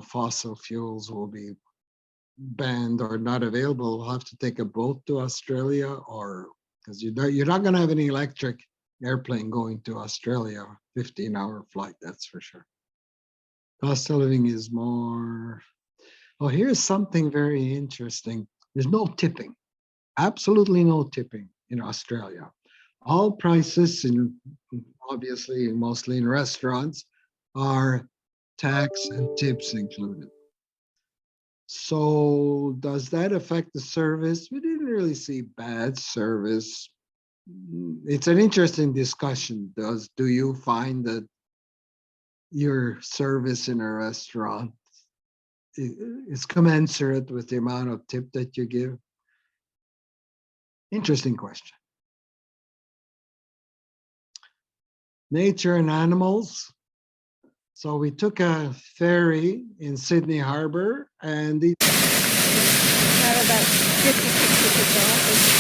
fossil fuels will be banned or not available. We'll have to take a boat to Australia, or because you're not going to have any electric airplane going to Australia, 15-hour flight, that's for sure. Cost of living is more. Oh, here's something very interesting. There's no tipping, absolutely no tipping in Australia. All prices, obviously mostly in restaurants, are tax and tips included. So does that affect the service? We didn't really see bad service. It's an interesting discussion. Do you find that your service in a restaurant is commensurate with the amount of tip that you give? Interesting question. Nature and animals. So we took a ferry in Sydney Harbor, and About 50, 60%.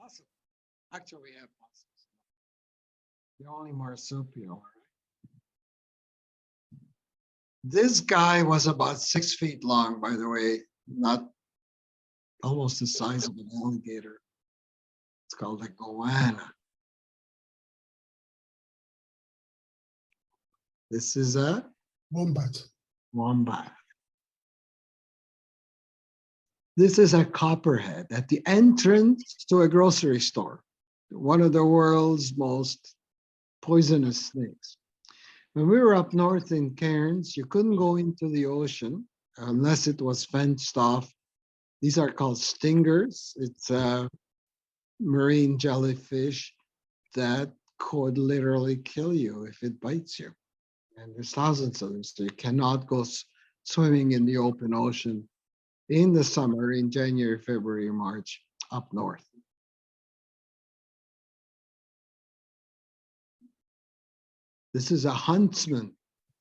awesome. Actually, we have possums. The only marsupial. This guy was about 6 feet long, by the way, not almost the size of an alligator. It's called a goanna. This is a Wombat. wombat. This is a copperhead at the entrance to a grocery store, one of the world's most poisonous snakes. When we were up north in Cairns, you couldn't go into the ocean unless it was fenced off. These are called stingers. It's a marine jellyfish that could literally kill you if it bites you. And there's thousands of them, so you cannot go swimming in the open ocean in the summer, in January, February, March, up north. This is a huntsman.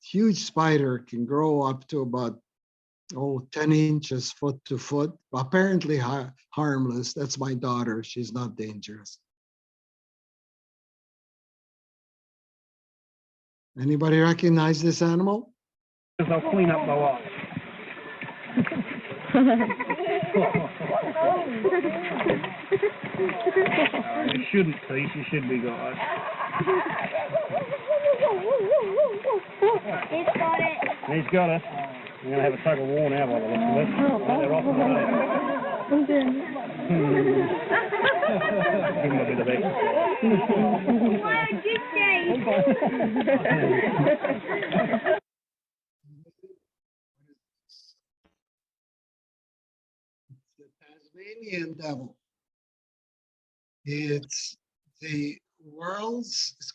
Huge spider, can grow up to about 10 inches foot to foot. Apparently harmless. That's my daughter. She's not dangerous. Anybody recognize this animal? I'll clean up my lot. You shouldn't, Peace. You should be guys. He's got it. He's got it. I'm going to have a tug of war now by the looks of it. They're off and running. Give him a bit of exercise. What a good day. The Tasmanian devil. It's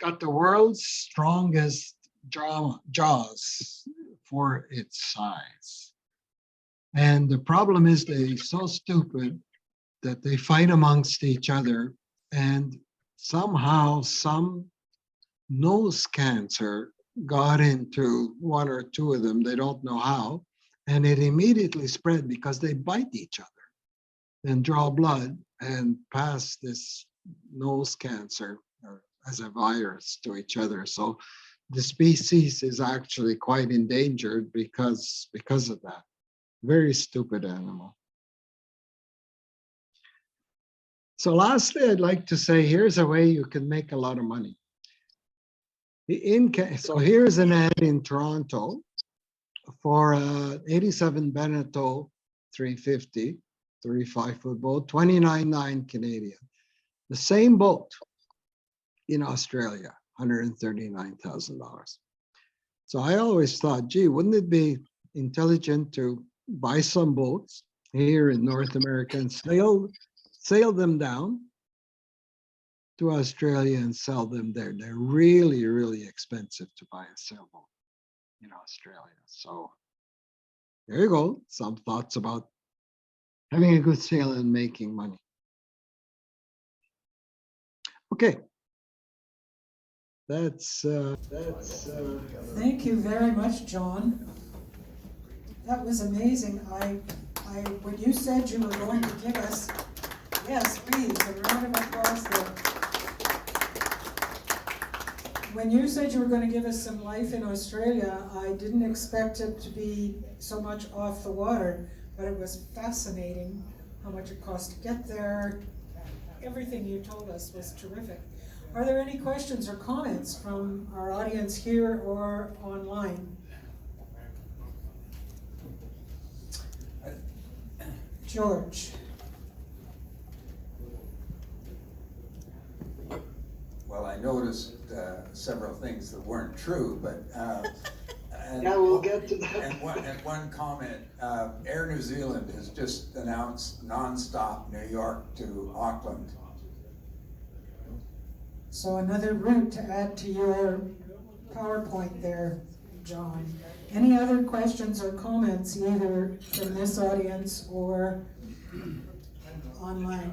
got the world's strongest jaws for its size. And the problem is they're so stupid that they fight amongst each other, and somehow some nose cancer got into one or two of them. They don't know how, and it immediately spread because they bite each other and draw blood and pass this nose cancer as a virus to each other. So the species is actually quite endangered because of that. Very stupid animal. So lastly, I'd like to say, here's a way you can make a lot of money. So here's an ad in Toronto for a 87 Beneteau 350, 35-foot boat, $29,900 Canadian. The same boat in Australia, $139,000. So I always thought, gee, wouldn't it be intelligent to buy some boats here in North America and sail them down to Australia and sell them there. They're really, really expensive to buy a sailboat in Australia. So there you go. Some thoughts about having a good sail and making money. Okay. Thank you very much, John. That was amazing. When you said you were going to give us, yes, please, a round of applause there. When you said you were going to give us some life in Australia, I didn't expect it to be so much off the water, but it was fascinating how much it cost to get there. Everything you told us was terrific. Are there any questions or comments from our audience here or online? George. Well, I noticed several things that weren't true, but Yeah, we'll get to that. And one comment, Air New Zealand has just announced nonstop New York to Auckland. So another route to add to your PowerPoint there, John. Any other questions or comments, either from this audience or online?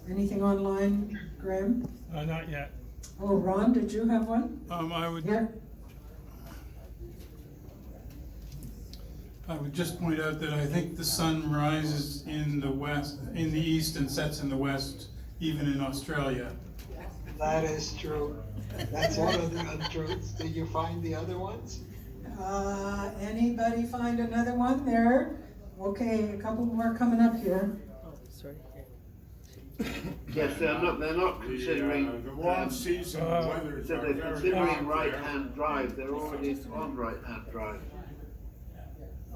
Anything online, Graham? Not yet. Oh, Ron, did you have one? I would just point out that I think the sun rises in the west, in the east, and sets in the west, even in Australia. That is true. That's one of the untruths. Did you find the other ones? Anybody find another one there? Okay, a couple more coming up here. Yes, they're not considering the warm season weather. So they're considering right-hand drive. They're already on right-hand drive.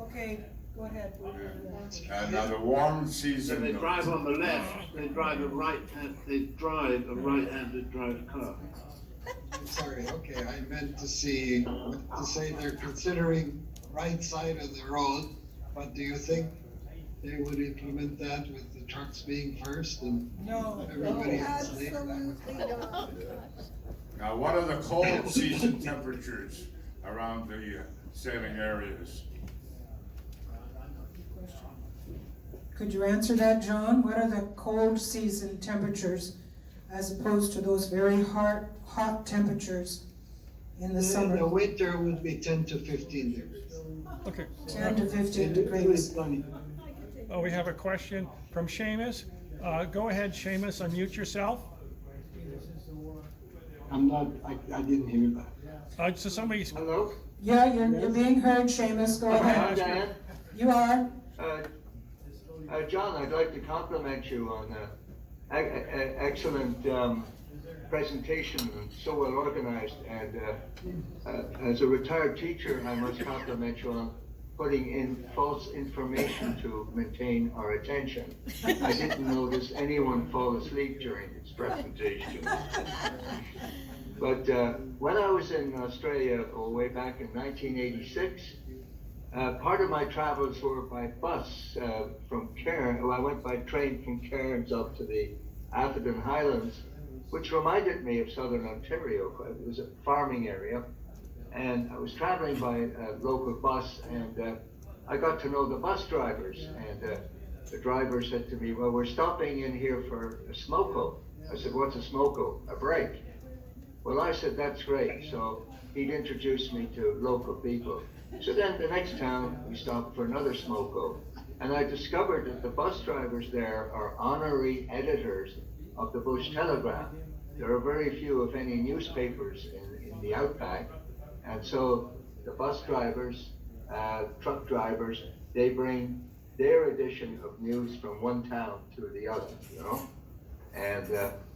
Okay, go ahead. Now the warm So season. they drive on the left. They drive a right-hand. They drive a right-handed drive car. I'm sorry, okay, I meant to say they're considering right side of the road, but do you think they would implement that with the trucks being first and everybody else later? Now, what are the cold season temperatures around the sailing areas? Could you answer that, John? What are the cold season temperatures as opposed to those very hot temperatures in the summer? The winter would be 10 to 15 degrees. Okay. 10 to 15 It's really degrees. funny. Oh, we have a question from Seamus. Go ahead, Seamus, unmute yourself. I didn't hear that. So somebody's. Hello? Yeah, you're being heard, Seamus, go ahead. Dan. You are? John, I'd like to compliment you on excellent presentation and so well organized. And as a retired teacher, I must compliment you on putting in false information to maintain our attention. I didn't notice anyone fall asleep during this presentation. But when I was in Australia way back in 1986, part of my travels were by bus from Cairns. Well, I went by train from Cairns up to the Atherton Highlands, which reminded me of southern Ontario. It was a farming area, and I was traveling by a local bus, and I got to know the bus drivers, and the driver said to me, well, we're stopping in here for a smoko. I said, what's a smoko? A break. Well, I said, that's great. So he'd introduce me to local people. So then the next town, we stopped for another smoko. And I discovered that the bus drivers there are honorary editors of the Bush Telegraph. There are very few, if any, newspapers in the outback. And so the bus drivers, truck drivers, they bring their edition of news from one town to the other, you know? And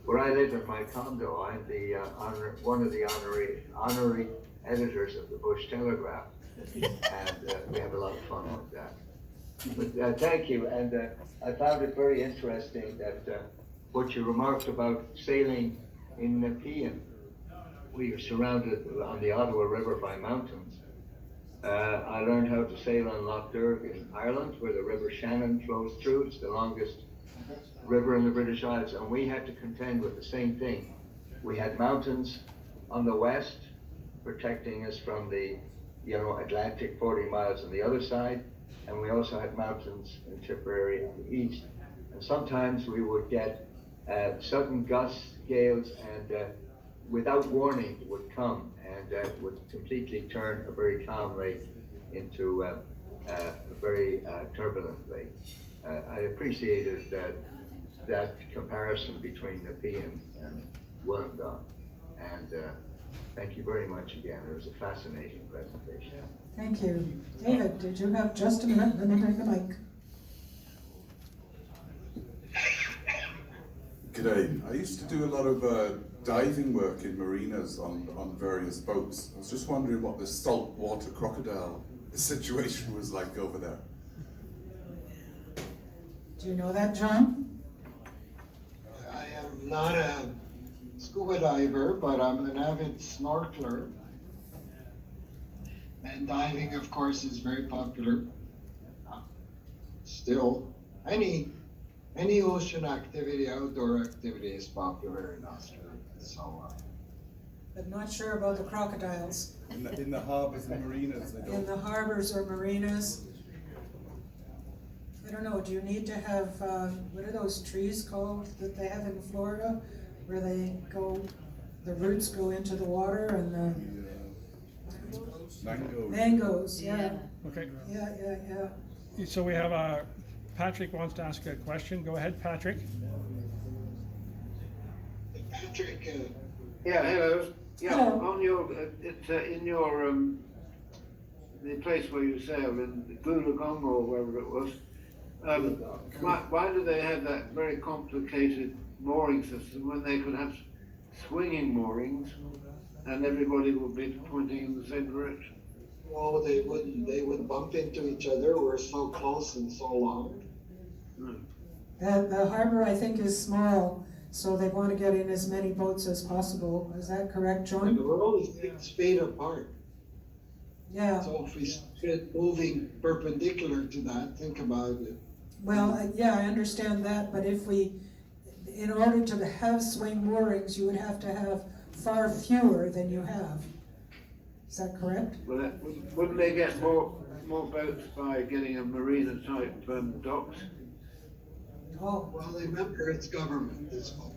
where I live in my condo, I'm the one of the honorary editors of the Bush Telegraph. And we have a lot of fun with that. But thank you, and I found it very interesting that what you remarked about sailing in Nepean. We are surrounded on the Ottawa River by mountains. I learned how to sail on Loch Derg in Ireland, where the River Shannon flows through. It's the longest river in the British Isles, and we had to contend with the same thing. We had mountains on the west, protecting us from the Atlantic 40 miles on the other side, and we also had mountains in Tipperary on the east. And sometimes we would get sudden gusts, gales, and without warning would come and would completely turn a very calm lake into a very turbulent lake. I appreciated that comparison between Nepean and Wollongong, and thank you very much again. It was a fascinating presentation. Thank you. David, did you have just a minute? Let me bring the mic. G'day. I used to do a lot of diving work in marinas on various boats. I was just wondering what the saltwater crocodile situation was like over there. Do you know that, John? I am not a scuba diver, but I'm an avid snorkeler. And diving, of course, is very popular. Still, any ocean activity, outdoor activity is popular in Australia. So, But not sure about the crocodiles. In the harbours and marinas, they don't. In the harbors or marinas. I don't know, do you need to have, what are those trees called that they have in Florida? Where they go, the roots go into the water and the... Mangoes. Mangoes, yeah. Okay. Yeah. So we have Patrick wants to ask a question. Go ahead, Patrick. Patrick. Yeah, hello. Yeah, Hello. on your, in your, the place where you sailed in Wollongong or wherever it was, why do they have that very complicated mooring system when they could have swinging moorings and everybody would be pointing in the same direction? Well, they wouldn't. They would bump into each other. We're so close and so long. The harbor, I think, is small, so they want to get in as many boats as possible. Is that correct, John? And we're only 6 feet apart. Yeah. So if we started moving perpendicular to that, think about it. Well, yeah, I understand that, but if we, in order to have swing moorings, you would have to have far fewer than you have. Is that correct? Well, wouldn't they get more boats by getting a marina type docks? Oh. Well, remember, it's government, it's fault.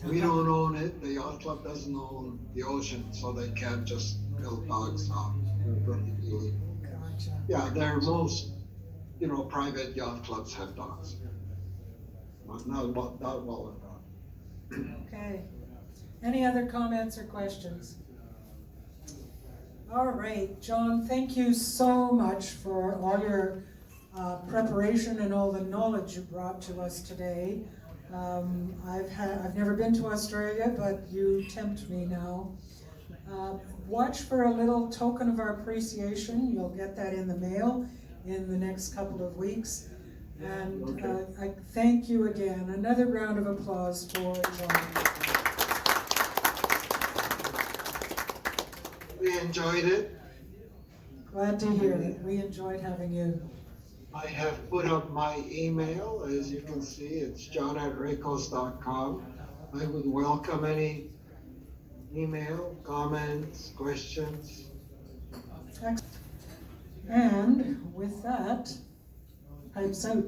We don't own it, the yacht club doesn't own the ocean, so they can't just build docks off. Gotcha. Yeah, most, private yacht clubs have docks. Not Wollongong. Okay. Any other comments or questions? All right, John, thank you so much for all your preparation and all the knowledge you brought to us today. I've never been to Australia, but you tempt me now. Watch for a little token of our appreciation. You'll get that in the mail in the next couple of weeks. And I thank you again. Another round of applause for John. We enjoyed it. Glad to hear it. We enjoyed having you. I have put up my email, as you can see, it's john@rakos.com. I would welcome any email, comments, questions. And with that, pipes out.